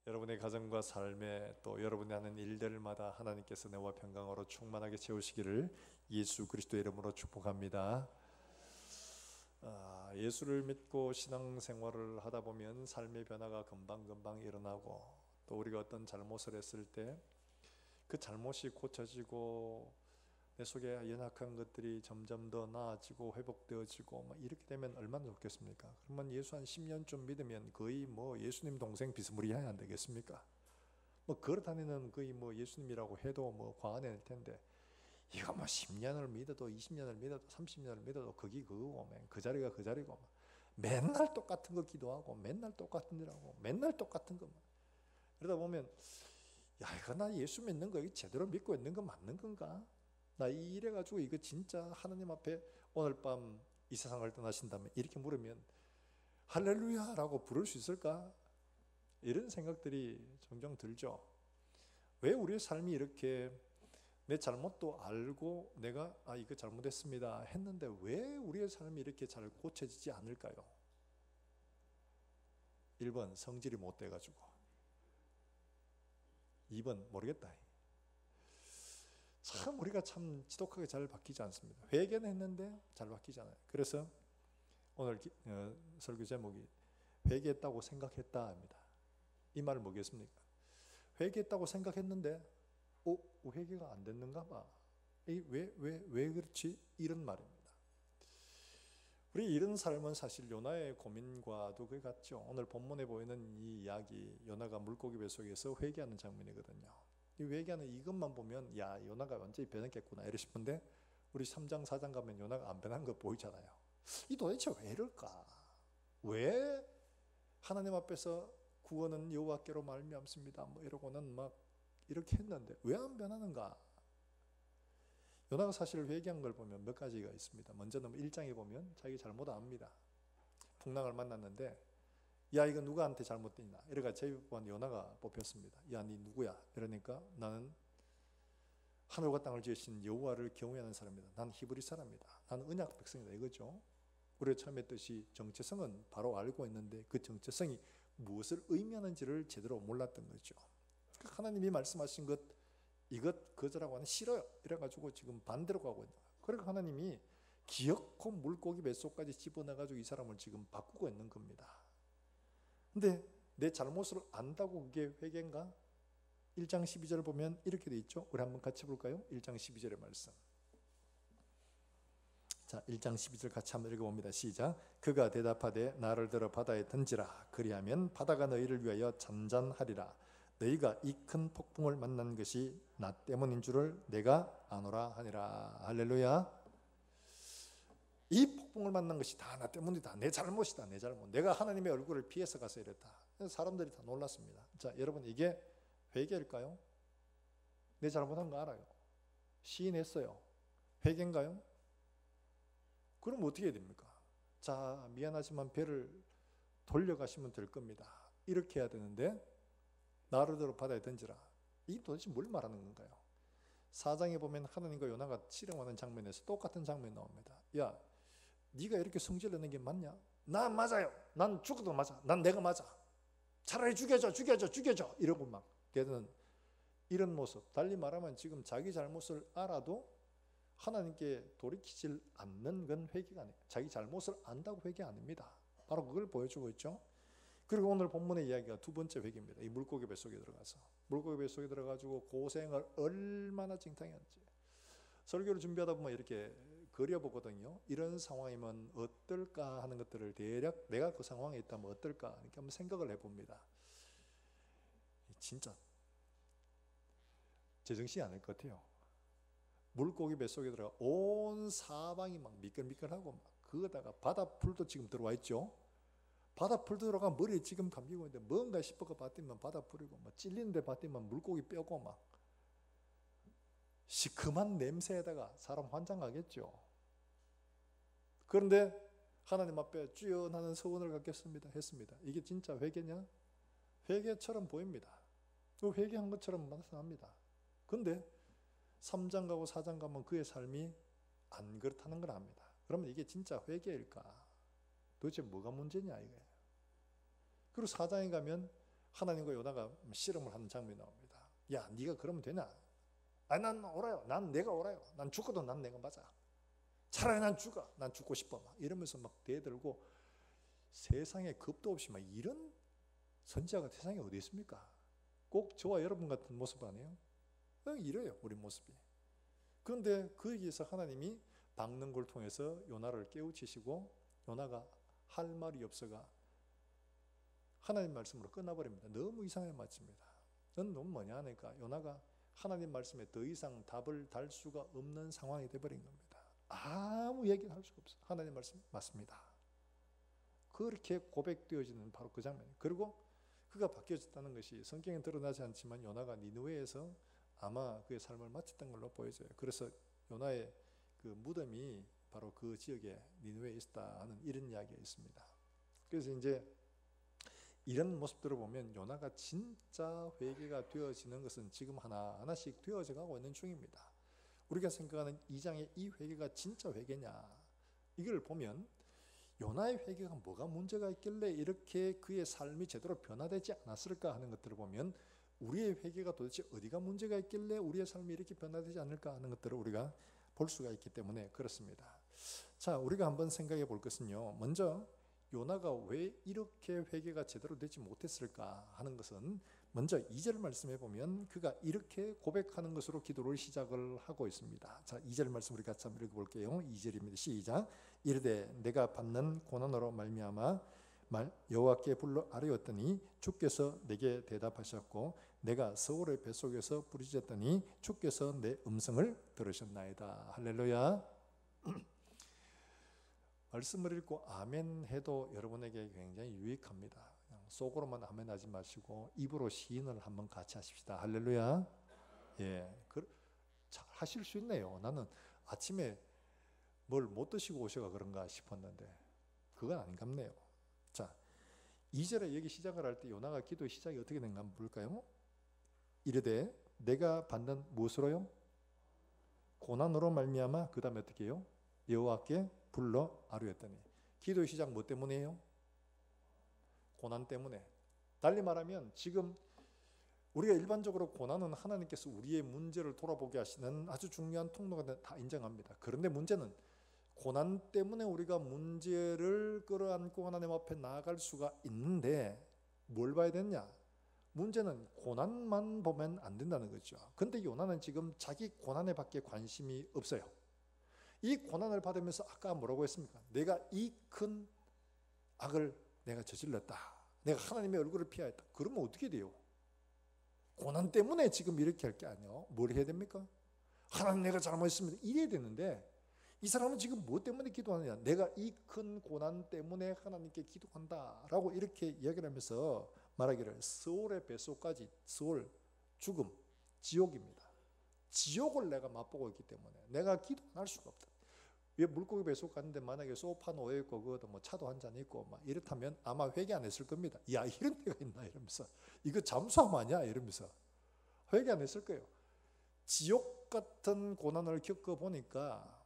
여러분의 가정과 삶에 또 여러분이 하는 일들마다 하나님께서 내와 평강으로 충만하게 채우시기를 예수 그리스도의 이름으로 축복합니다. 예수를 믿고 신앙생활을 하다 보면 삶의 변화가 금방금방 일어나고, 또 우리가 어떤 잘못을 했을 때 그 잘못이 고쳐지고 내 속에 연약한 것들이 점점 더 나아지고 회복되어지고 이렇게 되면 얼마나 좋겠습니까? 그러면 예수 한 10년쯤 믿으면 거의 예수님 동생 비스무리해야 안 되겠습니까? 걸어 다니는 거의 예수님이라고 해도 과언이 아닐 텐데, 이거 10년을 믿어도 20년을 믿어도 30년을 믿어도 거기 그거고, 그 자리가 그 자리고, 맨날 똑같은 거 기도하고 맨날 똑같은 일 하고 맨날 똑같은 것만. 그러다 보면 이거 나 예수 믿는 거 제대로 믿고 있는 거 맞는 건가? 나 이래가지고 이거 진짜 하나님 앞에 오늘 밤 이 세상을 떠나신다면 이렇게 물으면 할렐루야 라고 부를 수 있을까? 이런 생각들이 종종 들죠. 왜 우리의 삶이 이렇게, 내 잘못도 알고 내가 이거 잘못했습니다 했는데 왜 우리의 삶이 이렇게 잘 고쳐지지 않을까요? 1번 성질이 못 돼가지고, 2번 모르겠다. 참 우리가 참 지독하게 잘 바뀌지 않습니다. 회개는 했는데 잘 바뀌지 않아요. 그래서 오늘 설교 제목이 회개했다고 생각했다 합니다. 이 말은 뭐겠습니까? 회개했다고 생각했는데 회개가 안 됐는가 봐. 왜 그렇지? 이런 말입니다. 우리 이런 삶은 사실 요나의 고민과도 그게 같죠. 오늘 본문에 보이는 이 이야기, 요나가 물고기 뱃속에서 회개하는 장면이거든요. 이 회개하는 이것만 보면 요나가 완전히 변했겠구나 이러 싶은데, 우리 3장 4장 가면 요나가 안 변한 거 보이잖아요. 이 도대체 왜 이럴까? 왜 하나님 앞에서 구원은 여호와께로 말미암습니다 이러고는 이렇게 했는데 왜 안 변하는가? 요나가 사실 회개한 걸 보면 몇 가지가 있습니다. 먼저는 1장에 보면 자기 잘못 압니다. 풍랑을 만났는데 이거 누구한테 잘못됐냐? 이래가 제비뽑은 요나가 뽑혔습니다. 니 누구야? 이러니까 나는 하늘과 땅을 지으신 여호와를 경외하는 사람이다. 난 히브리 사람이다. 나는 언약 백성이다 이거죠. 우리가 처음에 했듯이 정체성은 바로 알고 있는데 그 정체성이 무엇을 의미하는지를 제대로 몰랐던 거죠. 하나님이 말씀하신 것 이것 거절하고 하는 싫어요 이래가지고 지금 반대로 가고 있는 거예요. 그러니까 하나님이 기어코 물고기 뱃속까지 집어넣어가지고 이 사람을 지금 바꾸고 있는 겁니다. 근데 내 잘못을 안다고 그게 회개인가? 1장 12절을 보면 이렇게 돼 있죠. 우리 한번 같이 볼까요? 1장 12절의 말씀. 자, 1장 12절 같이 한번 읽어봅니다. 시작. 그가 대답하되 나를 들어 바다에 던지라. 그리하면 바다가 너희를 위하여 잔잔하리라. 너희가 이 큰 폭풍을 만난 것이 나 때문인 줄을 내가 아노라 하니라. 할렐루야. 이 폭풍을 만난 것이 다 나 때문이다. 내 잘못이다. 내 잘못. 내가 하나님의 얼굴을 피해서 가서 이랬다. 사람들이 다 놀랐습니다. 자, 여러분 이게 회개일까요? 내 잘못한 거 알아요. 시인했어요. 회개인가요? 그럼 어떻게 해야 됩니까? 자, 미안하지만 배를 돌려가시면 될 겁니다. 이렇게 해야 되는데 나를 들어 바다에 던지라. 이 도대체 뭘 말하는 건가요? 4장에 보면 하나님과 요나가 씨름하는 장면에서 똑같은 장면이 나옵니다. 야, 네가 이렇게 성질내는 게 맞냐? 난 맞아요. 난 죽어도 맞아. 난 내가 맞아. 차라리 죽여줘. 이러고 걔는 이런 모습. 달리 말하면 지금 자기 잘못을 알아도 하나님께 돌이키질 않는 건 회개가 아니에요. 자기 잘못을 안다고 회개 아닙니다. 바로 그걸 보여주고 있죠. 그리고 오늘 본문의 이야기가 두 번째 회개입니다. 이 물고기 뱃속에 들어가서 물고기 뱃속에 들어가지고 고생을 얼마나 징탕했는지. 설교를 준비하다 보면 이렇게 그려보거든요. 이런 상황이면 어떨까 하는 것들을 대략 내가 그 상황에 있다면 어떨까 이렇게 한번 생각을 해봅니다. 진짜 제정신이 아닐 것 같아요. 물고기 뱃속에 들어가 온 사방이 미끌미끌하고 그거다가 바다풀도 지금 들어와 있죠. 바다풀 들어가 머리에 지금 감기고 있는데 뭔가 싶어가 봤더니 바다풀이고 찔리는데 봤더니 물고기 뼈고 시큼한 냄새에다가 사람 환장하겠죠. 그런데 하나님 앞에 주여 나는 서원을 갖겠습니다 했습니다. 이게 진짜 회개냐? 회개처럼 보입니다. 회개한 것처럼 나타납니다. 그런데 3장 가고 4장 가면 그의 삶이 안 그렇다는 걸 압니다. 그러면 이게 진짜 회개일까? 도대체 뭐가 문제냐 이거예요. 그리고 4장에 가면 하나님과 요나가 씨름을 하는 장면이 나옵니다. 야, 네가 그러면 되냐? 아니, 난 옳아요. 난 내가 옳아요. 난 죽어도 난 내가 맞아. 차라리 난 죽어. 난 죽고 싶어. 막 이러면서 막 대들고 세상에 겁도 없이 막 이런 선지자가 세상에 어디 있습니까? 꼭 저와 여러분 같은 모습 아니에요? 이래요, 우리 모습이. 그런데 거기에서 하나님이 박능골 통해서 요나를 깨우치시고 요나가 할 말이 없어가 하나님 말씀으로 끝나버립니다. 너무 이상하게 맞습니다. 넌 너무 뭐냐 하니까 요나가 하나님 말씀에 더 이상 답을 달 수가 없는 상황이 되어버린 겁니다. 아무 얘기를 할 수가 없어요. 하나님 말씀 맞습니다. 그렇게 고백되어지는 바로 그 장면. 그리고 그가 바뀌어졌다는 것이 성경에 드러나지 않지만 요나가 니느웨에서 아마 그의 삶을 마쳤던 걸로 보여져요. 그래서 요나의 그 무덤이 바로 그 지역에 니느웨에 있었다 하는 이런 이야기가 있습니다. 그래서 이제 이런 모습들을 보면 요나가 진짜 회개가 되어지는 것은 지금 하나하나씩 되어져 가고 있는 중입니다. 우리가 생각하는 2장의 이 회개가 진짜 회개냐, 이걸 보면 요나의 회개가 뭐가 문제가 있길래 이렇게 그의 삶이 제대로 변화되지 않았을까 하는 것들을 보면 우리의 회개가 도대체 어디가 문제가 있길래 우리의 삶이 이렇게 변화되지 않을까 하는 것들을 우리가 볼 수가 있기 때문에 그렇습니다. 자, 우리가 한번 생각해 볼 것은요, 먼저 요나가 왜 이렇게 회개가 제대로 되지 못했을까 하는 것은 먼저 2절 말씀해 보면 그가 이렇게 고백하는 것으로 기도를 시작을 하고 있습니다. 자, 2절 말씀 우리 같이 한번 읽어볼게요. 2절입니다. 시작. 이르되 내가 받는 고난으로 말미암아 여호와께 불러 아뢰었더니 주께서 내게 대답하셨고 내가 서울의 뱃속에서 부르짖었더니 주께서 내 음성을 들으셨나이다. 할렐루야. 말씀을 읽고 아멘 해도 여러분에게 굉장히 유익합니다. 그냥 속으로만 아멘 하지 마시고 입으로 시인을 한번 같이 하십시다. 할렐루야. 예, 잘 하실 수 있네요. 나는 아침에 뭘 못 드시고 오셔가 그런가 싶었는데 그건 아닌갑네요. 자, 2절에 여기 시작을 할 때 요나가 기도의 시작이 어떻게 된가 한번 볼까요? 이르되 내가 받는 무엇으로요? 고난으로 말미암아 그 다음에 어떻게 해요? 여호와께 불러 아뢰었더니. 기도의 시작 뭐 때문이에요? 고난 때문에. 달리 말하면 지금 우리가 일반적으로 고난은 하나님께서 우리의 문제를 돌아보게 하시는 아주 중요한 통로가 다 인정합니다. 그런데 문제는 고난 때문에 우리가 문제를 끌어안고 하나님 앞에 나아갈 수가 있는데 뭘 봐야 되냐? 문제는 고난만 보면 안 된다는 거죠. 근데 요나는 지금 자기 고난에 밖에 관심이 없어요. 이 고난을 받으면서 아까 뭐라고 했습니까? 내가 이 큰 악을 내가 저질렀다. 내가 하나님의 얼굴을 피하였다. 그러면 어떻게 돼요? 고난 때문에 지금 이렇게 할 게 아니에요. 뭘 해야 됩니까? 하나님 내가 잘못했습니다. 이래야 되는데 이 사람은 지금 뭐 때문에 기도하느냐? 내가 이 큰 고난 때문에 하나님께 기도한다라고 이렇게 이야기를 하면서 말하기를 서울의 뱃속까지, 서울, 죽음, 지옥입니다. 지옥을 내가 맛보고 있기 때문에 내가 기도 안 할 수가 없다. 왜 물고기 뱃속 갔는데 만약에 소파 놓여 있고 그것도 뭐 차도 한 잔 있고 막 이렇다면 아마 회개 안 했을 겁니다. 야, 이런 데가 있나 이러면서 이거 잠수함 아니야 이러면서 회개 안 했을 거예요. 지옥 같은 고난을 겪어 보니까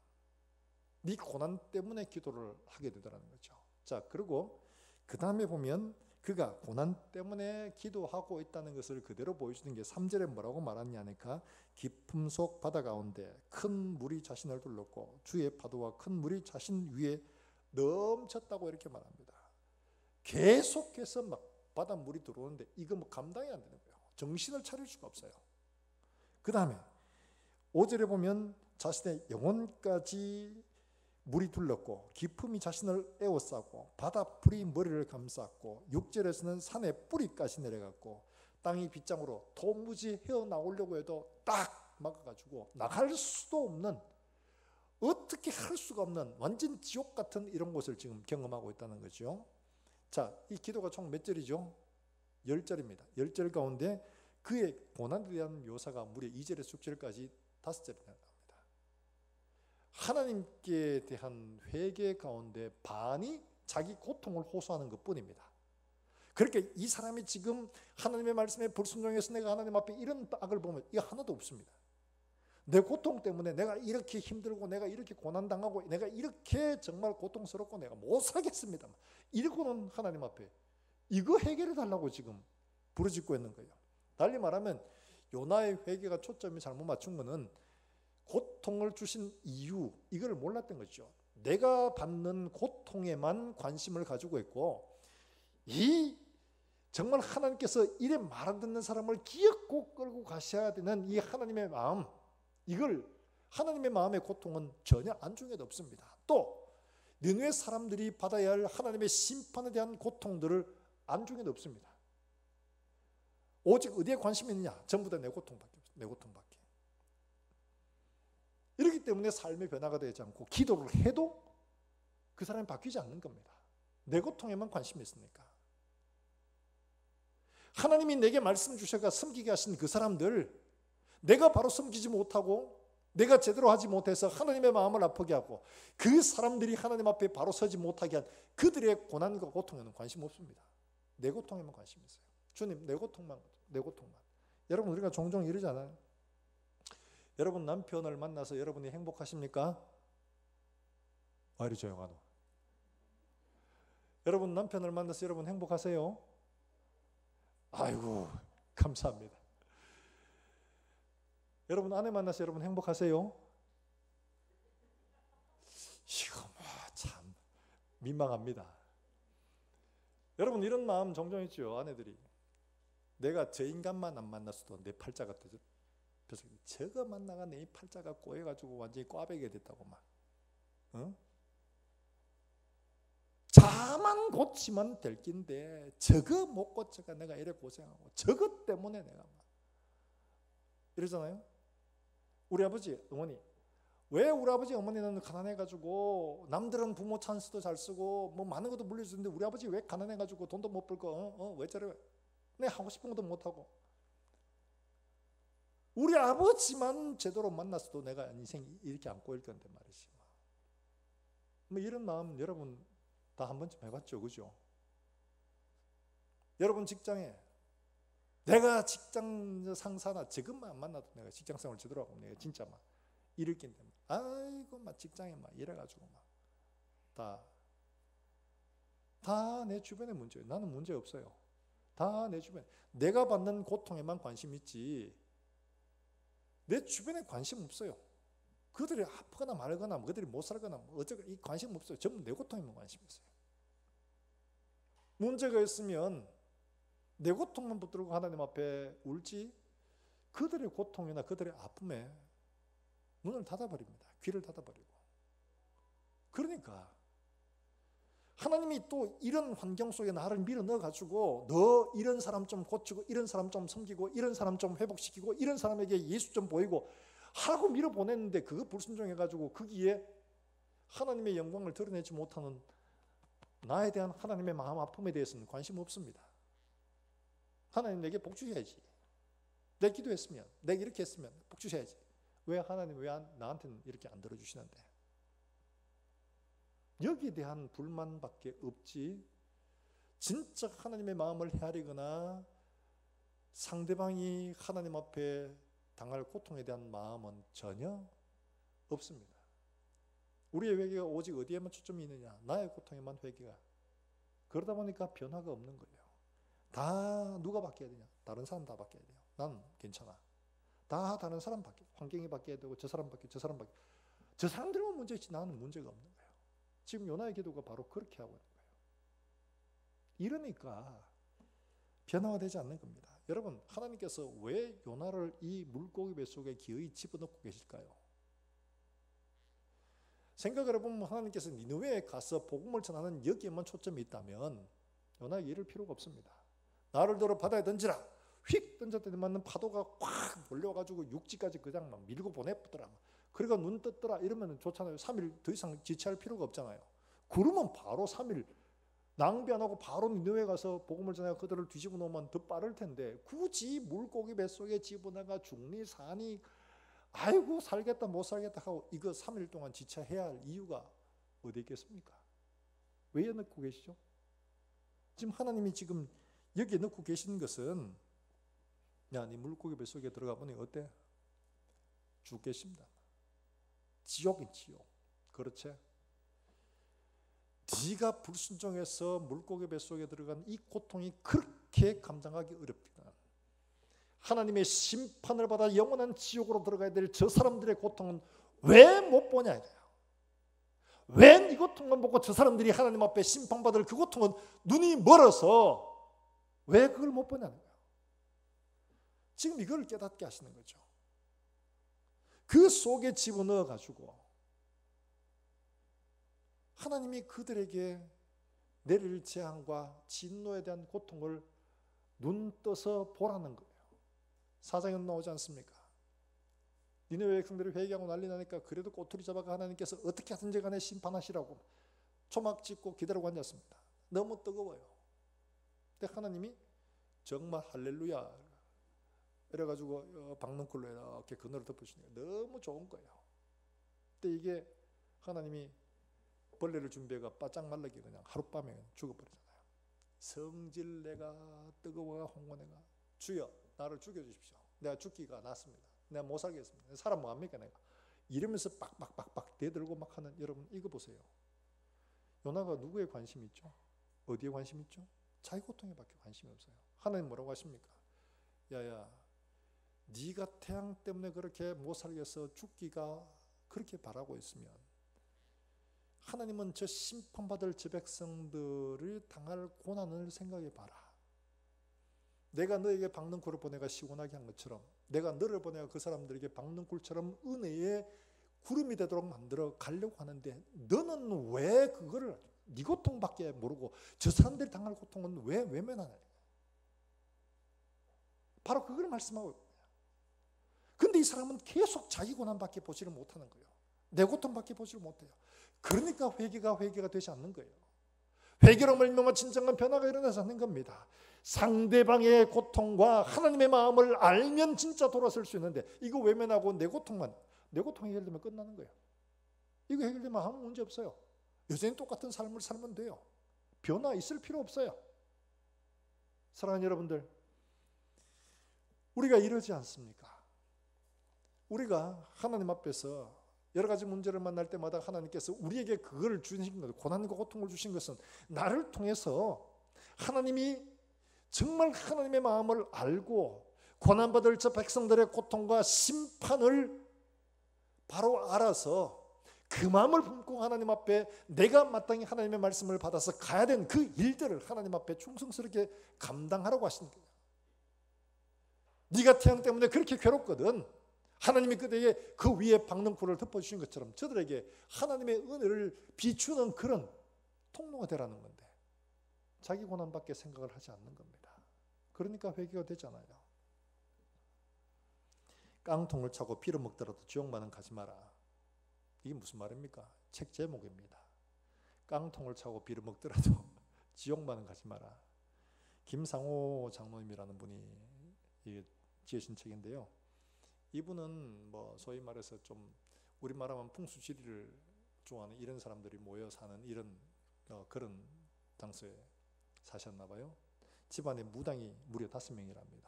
네 고난 때문에 기도를 하게 되더라는 거죠. 자, 그리고 그 다음에 보면 그가 고난 때문에 기도하고 있다는 것을 그대로 보여주는 게 3절에 뭐라고 말하냐니까 깊음 속 바다 가운데 큰 물이 자신을 둘렀고 주의 파도와 큰 물이 자신 위에 넘쳤다고 이렇게 말합니다. 계속해서 막 바닷물이 들어오는데 이거 뭐 감당이 안 되는 거예요. 정신을 차릴 수가 없어요. 그 다음에 5절에 보면 자신의 영혼까지 물이 둘렀고 깊음이 자신을 에워싸고 바다풀이 머리를 감쌌고 6절에서는 산의 뿌리까지 내려갔고 땅이 빗장으로 도무지 헤어나오려고 해도 딱 막아가지고 나갈 수도 없는, 어떻게 할 수가 없는 완전 지옥 같은 이런 곳을 지금 경험하고 있다는 거죠. 자, 이 기도가 총 몇 절이죠? 10절입니다. 10절 가운데 그의 고난에 대한 묘사가 무려 2절에서 6절까지 5절이 나옵니다. 하나님께 대한 회개 가운데 반이 자기 고통을 호소하는 것뿐입니다. 그렇게 이 사람이 지금 하나님의 말씀에 불순종해서 내가 하나님 앞에 이런 악을 보면 이거 하나도 없습니다. 내 고통 때문에 내가 이렇게 힘들고 내가 이렇게 고난당하고 내가 이렇게 정말 고통스럽고 내가 못 살겠습니다. 이러고는 하나님 앞에 이거 해결해 달라고 지금 부르짖고 있는 거예요. 달리 말하면 요나의 회개가 초점이 잘못 맞춘 거는 고통을 주신 이유, 이걸 몰랐던 거죠. 내가 받는 고통에만 관심을 가지고 있고, 이 정말 하나님께서 이래 말 안 듣는 사람을 기어코 끌고 가셔야 되는 이 하나님의 마음, 이걸 하나님의 마음의 고통은 전혀 안중에도 없습니다. 또 니느웨 사람들이 받아야 할 하나님의 심판에 대한 고통들을 안중에도 없습니다. 오직 어디에 관심이 있느냐? 전부 다 내 고통밖에 없어요. 내 고통밖에. 이렇기 때문에 삶의 변화가 되지 않고 기도를 해도 그 사람이 바뀌지 않는 겁니다. 내 고통에만 관심이 있으니까. 하나님이 내게 말씀 주셔가 섬기게 하신 그 사람들, 내가 바로 섬기지 못하고 내가 제대로 하지 못해서 하나님의 마음을 아프게 하고 그 사람들이 하나님 앞에 바로 서지 못하게 한 그들의 고난과 고통에는 관심 없습니다. 내 고통에만 관심이 있어요. 주님, 내 고통만. 여러분, 우리가 종종 이러잖아요. 여러분 남편을 만나서 여러분이 행복하십니까? 와 이리 조용하노. 여러분 남편을 만나서 여러분 행복하세요? 아이고 감사합니다. 여러분 아내 만나서 여러분 행복하세요? 이거 참 민망합니다. 여러분 이런 마음 종종 있죠. 아내들이 내가 저 인간만 안 만났어도 내 팔자가 저거 만나가 내 팔자가 꼬여가지고 완전히 꽈배기가 됐다고 막. 어? 자만 고치면 될 낀데 저거 못 고쳐가 내가 이래 고생하고 저것 때문에 내가 막 이러잖아요. 우리 아버지 어머니, 왜 우리 아버지 어머니는 가난해가지고 남들은 부모 찬스도 잘 쓰고 뭐 많은 것도 물려주는데 우리 아버지 왜 가난해가지고 돈도 못 벌고 왜 저래? 내가 하고 싶은 것도 못하고. 우리 아버지만 제대로 만났어도 내가 인생이 이렇게 안 꼬일 건데 말이지. 뭐 이런 마음 여러분 다 한 번쯤 해봤죠, 그죠? 여러분 직장에 내가 직장 상사나 지금만 안 만나도 내가 직장생활 제대로 하고 내가 진짜 막 이럴 낀데 아이고 막 직장에 막 이래가지고 막 다 내 주변의 문제예요. 나는 문제 없어요. 다 내 주변. 내가 받는 고통에만 관심 있지 내 주변에 관심 없어요. 그들이 아프거나 말거나 그들이 못 살거나 어쩌고 이 관심 없어요. 전부 내 고통에만 관심 있어요. 문제가 있으면 내 고통만 붙들고 하나님 앞에 울지 그들의 고통이나 그들의 아픔에 문을 닫아버립니다. 귀를 닫아버리고. 그러니까 하나님이 또 이런 환경 속에 나를 밀어넣어가지고 너 이런 사람 좀 고치고 이런 사람 좀 섬기고 이런 사람 좀 회복시키고 이런 사람에게 예수 좀 보이고 하고 밀어보냈는데 그거 불순종해가지고 거기에 하나님의 영광을 드러내지 못하는 나에 대한 하나님의 마음 아픔에 대해서는 관심 없습니다. 하나님 내게 복 주셔야지. 내 기도했으면 내가 이렇게 했으면 복 주셔야지. 왜 하나님 왜 나한테는 이렇게 안 들어주시는데. 여기에 대한 불만밖에 없지 진짜 하나님의 마음을 헤아리거나 상대방이 하나님 앞에 당할 고통에 대한 마음은 전혀 없습니다. 우리의 회개가 오직 어디에만 초점이 있느냐? 나의 고통에만 회개가. 그러다 보니까 변화가 없는 거예요. 다 누가 바뀌어야 되냐? 다른 사람 다 바뀌어야 돼요. 난 괜찮아. 다 다른 사람 바뀌어. 환경이 바뀌어야 되고 저 사람 바뀌어 저 사람 바뀌어. 저 사람들만 문제있지 나는 문제가 없는 거예요. 지금 요나의 기도가 바로 그렇게 하고 있는 거예요. 이러니까 변화가 되지 않는 겁니다. 여러분 하나님께서 왜 요나를 이 물고기 뱃속에 기어이 집어넣고 계실까요? 생각을 해보면 하나님께서 니느웨에 가서 복음을 전하는 여기에만 초점이 있다면 요나에게 이럴 필요가 없습니다. 나를 들어 바다에 던지라. 휙 던졌더니 맞는 파도가 확 몰려가지고 육지까지 그냥 막 밀고 보내더라. 그러니까 눈 떴더라 이러면 좋잖아요. 3일 더 이상 지체할 필요가 없잖아요. 그러면 바로 3일 낭비 안 하고 바로 니느웨에 가서 복음을 전하고 그들을 뒤집어 놓으면 더 빠를 텐데 굳이 물고기 뱃속에 집어넣어가 죽니 사니 아이고 살겠다 못 살겠다 하고 이거 3일 동안 지체해야 할 이유가 어디 있겠습니까? 왜 넣고 계시죠? 지금 하나님이 지금 여기에 넣고 계신 것은 야, 네 물고기 뱃속에 들어가 보니 어때? 죽겠습니다. 지옥인 지옥. 그렇지? 네가 불순종해서 물고기 뱃속에 들어간 이 고통이 그렇게 그렇게 감당하기 어렵다. 하나님의 심판을 받아 영원한 지옥으로 들어가야 될 저 사람들의 고통은 왜 못 보냐 이거야. 왜 이 고통만 보고 저 사람들이 하나님 앞에 심판받을 그 고통은 눈이 멀어서 왜 그걸 못 보냐는 거야. 지금 이걸 깨닫게 하시는 거죠. 그 속에 집어넣어 가지고 하나님이 그들에게 내릴 재앙과 진노에 대한 고통을 눈 떠서 보라는 거예요. 사장에 나오지 않습니까? 니네웨 백성들이 회개하고 난리 나니까 그래도 꼬투리 잡아가 하나님께서 어떻게 하든지 간에 심판하시라고 초막 찍고 기다리고 앉았습니다. 너무 뜨거워요. 근데 하나님이 정말 할렐루야 이래가지고 박능굴로 이렇게 그늘을 덮으시니까 너무 좋은 거예요. 근데 이게 하나님이 벌레를 준비해가 바짝 말르게 그냥 하룻밤에 죽어버리잖아요. 성질 내가 뜨거워가 홍고내가 주여 나를 죽여주십시오. 내가 죽기가 낫습니다. 내가 못 살겠습니다. 사람 뭐합니까 내가. 이러면서 빡빡빡빡 대들고 막 하는 여러분 이거 보세요. 요나가 누구에 관심이 있죠? 어디에 관심이 있죠? 자기 고통에 밖에 관심이 없어요. 하나님 뭐라고 하십니까? 야야 네가 태양 때문에 그렇게 못 살겠어 죽기가 그렇게 바라고 있으면 하나님은 저 심판받을 저 백성들을 당할 고난을 생각해 봐라. 내가 너에게 박능굴을 보내가 시원하게 한 것처럼 내가 너를 보내가 그 사람들에게 박능굴처럼 은혜의 구름이 되도록 만들어 가려고 하는데 너는 왜 그거를 네 고통밖에 모르고 저 사람들이 당할 고통은 왜 외면하냐. 바로 그걸 말씀하고 있거든요. 근데 이 사람은 계속 자기 고난밖에 보지를 못하는 거예요. 내 고통밖에 보지를 못해요. 그러니까 회개가 되지 않는 거예요. 회개로 말미암아 진정한 변화가 일어나지 않는 겁니다. 상대방의 고통과 하나님의 마음을 알면 진짜 돌아설 수 있는데 이거 외면하고 내 고통 해결되면 끝나는 거예요. 이거 해결되면 아무 문제 없어요. 여전히 똑같은 삶을 살면 돼요. 변화 있을 필요 없어요. 사랑하는 여러분들, 우리가 이러지 않습니까? 우리가 하나님 앞에서 여러 가지 문제를 만날 때마다 하나님께서 우리에게 그걸 주신 것, 고난과 고통을 주신 것은 나를 통해서 하나님이 정말 하나님의 마음을 알고 고난받을 저 백성들의 고통과 심판을 바로 알아서 그 마음을 품고 하나님 앞에 내가 마땅히 하나님의 말씀을 받아서 가야 되는 그 일들을 하나님 앞에 충성스럽게 감당하라고 하시는 거예요. 네가 태양 때문에 그렇게 괴롭거든. 하나님이 그들에게 그 위에 박능굴을 덮어주신 것처럼 저들에게 하나님의 은혜를 비추는 그런 통로가 되라는 건데 자기 고난밖에 생각을 하지 않는 겁니다. 그러니까 회개가 되잖아요. 깡통을 차고 피를 먹더라도 지옥만은 가지 마라. 이게 무슨 말입니까? 책 제목입니다. 깡통을 차고 피를 먹더라도 지옥만은 가지 마라. 김상호 장로님이라는 분이 지으신 책인데요. 이분은 뭐 소위 말해서 좀 우리말하면 풍수지리를 좋아하는 이런 사람들이 모여 사는 이런 그런 장소에 사셨나 봐요. 집안에 무당이 무려 5명이랍니다.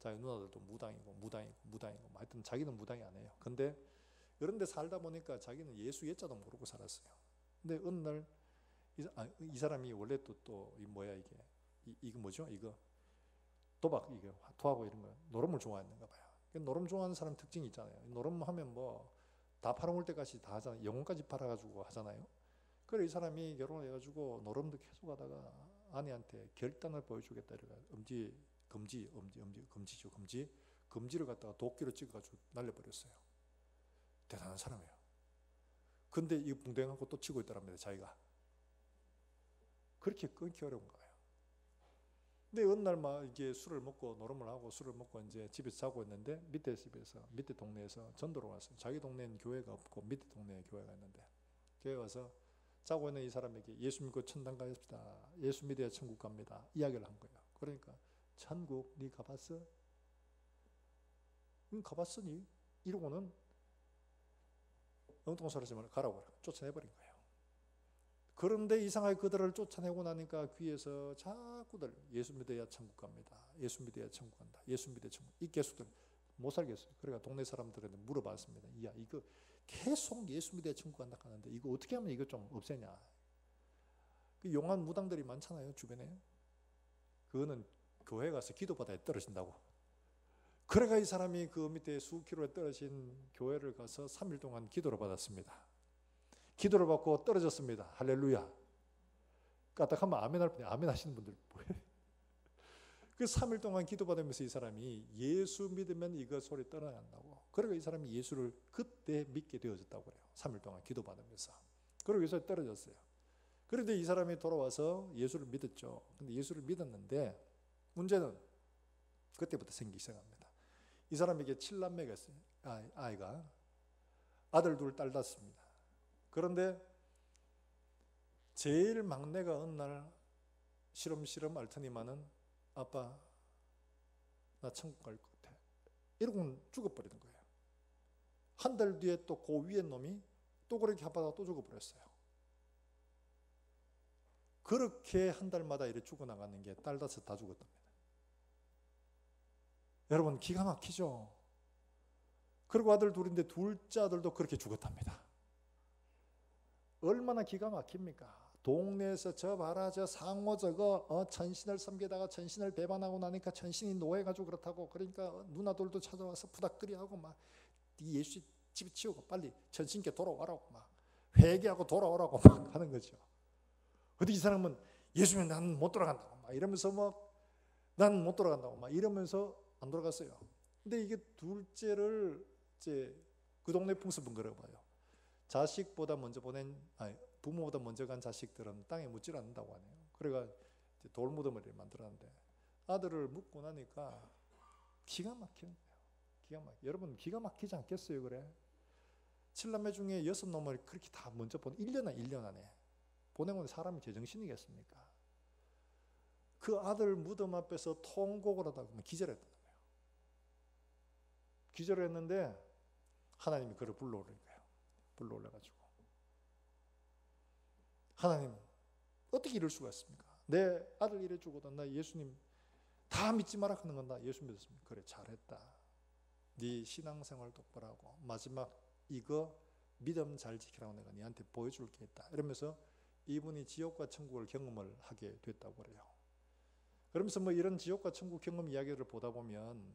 자기 누나들도 무당이고 하여튼 자기는 무당이 아니에요. 근데 그런 데 살다 보니까 자기는 예수 예자도 모르고 살았어요. 근데 어느 날 이 사람이 원래 또 이 뭐야 이거 뭐죠? 이거 도박 이게 토하고 이런 거 노름을 좋아했는가 봐요. 노름 좋아하는 사람 특징이 있잖아요. 노름 하면 뭐 다 팔아먹을 때까지 다 하잖아요. 영혼까지 팔아가지고 하잖아요. 그래 이 사람이 결혼을 해가지고 노름도 계속 하다가 아내한테 결단을 보여주겠다 이래가 금지를 갖다가 도끼로 찍어가지고 날려버렸어요. 대단한 사람이에요. 근데 이 붕대하고 또 치고 있더랍니다. 자기가 그렇게 끊기 어려운 거예요. 근데 어느 날 막 이게 술을 먹고 노름을 하고 술을 먹고 이제 집에서 자고 있는데 밑에 동네에서 전도로 왔어요. 자기 동네엔 교회가 없고 밑에 동네에 교회가 있는데 교회 와서 자고 있는 이 사람에게 예수 믿고 천당 가십시다. 예수 믿어야 천국 갑니다. 이야기를 한 거예요. 그러니까 천국 네 가봤어? 응 가봤으니 이러고는 엉뚱한 소리 하지 말고 가라고 쫓아내버린 거예요. 그런데 이상하게 그들을 쫓아내고 나니까 귀에서 자꾸들 예수 믿어야 천국 갑니다. 예수 믿어야 천국 간다. 예수 믿어야 천국. 이 계속들 못 살겠어요. 그러니까 동네 사람들한테 물어봤습니다. 야 이거 계속 예수 믿어야 천국 간다 하는데 이거 어떻게 하면 이거 좀 없애냐. 그 용한 무당들이 많잖아요 주변에. 그거는 교회 가서 기도받아야 떨어진다고. 그래가 이 사람이 그 밑에 수 킬로에 떨어진 교회를 가서 3일 동안 기도를 받았습니다. 기도를 받고 떨어졌습니다. 할렐루야. 까딱하면 아멘 할 뿐이 아멘 하시는 분들 그 3일 동안 기도받으면서 이 사람이 예수 믿으면 이거 소리 떠나간다고. 그러니까 이 사람이 예수를 그때 믿게 되어졌다고 그래요. 3일 동안 기도받으면서. 그리고 예수에 떨어졌어요. 그런데 이 사람이 돌아와서 예수를 믿었죠. 근데 예수를 믿었는데 문제는 그때부터 생기기 시작합니다. 이 사람에게 7남매가 있어요. 아이가 아들 둘, 딸 낳습니다. 그런데 제일 막내가 어느 날 시름시름 앓더니만은 아빠 나 천국 갈 것 같아 이러고는 죽어버리는 거예요. 한 달 뒤에 또 그 위에 놈이 또 그렇게 하다가 또 죽어버렸어요. 그렇게 한 달마다 이렇게 죽어나가는 게 딸 다섯 다 죽었답니다. 여러분 기가 막히죠. 그리고 아들 둘인데 둘째 아들도 그렇게 죽었답니다. 얼마나 기가 막힙니까? 동네에서 저 봐라 저 상호 저거 천신을 섬기다가 천신을 배반하고 나니까 천신이 노해가지고 그렇다고. 그러니까 누나들도 찾아와서 부닥거리하고 막 예수 집에 치우고 빨리 천신께 돌아와라고 막 회개하고 돌아오라고 막 하는 거죠. 어디 이 사람은 예수님 난 못 돌아간다고 막 이러면서 막 난 못 돌아간다고 막 이러면서 안 돌아갔어요. 근데 이게 둘째를 이제 그 동네 풍습은 그래 봐요. 자식보다 먼저 부모보다 먼저 간 자식들은 땅에 묻질 않는다고 하네요. 그래가 돌무덤을 만들었는데 아들을 묻고 나니까 기가 막히는 거예요. 기가 막혀. 여러분 기가 막히지 않겠어요? 그래. 7남매 중에 6놈을 그렇게 다 먼저 1년 안에 보내고 사람이 제정신이겠습니까? 그 아들 무덤 앞에서 통곡을 하다가 기절했다는 거예요. 기절을 했는데 하나님이 그를 불러올린 거예요. 불러올려가지고 하나님 어떻게 이럴 수가 있습니까? 내 아들 이래 죽어도 나 예수님 다 믿지 마라 하는 건 나 예수 믿었습니다. 그래 잘했다. 네 신앙생활 똑바로 하고 마지막 이거 믿음 잘 지키라고 내가 네한테 보여줄 게 있다. 이러면서 이분이 지옥과 천국을 경험을 하게 됐다고 그래요. 그러면서 뭐 이런 지옥과 천국 경험 이야기를 보다 보면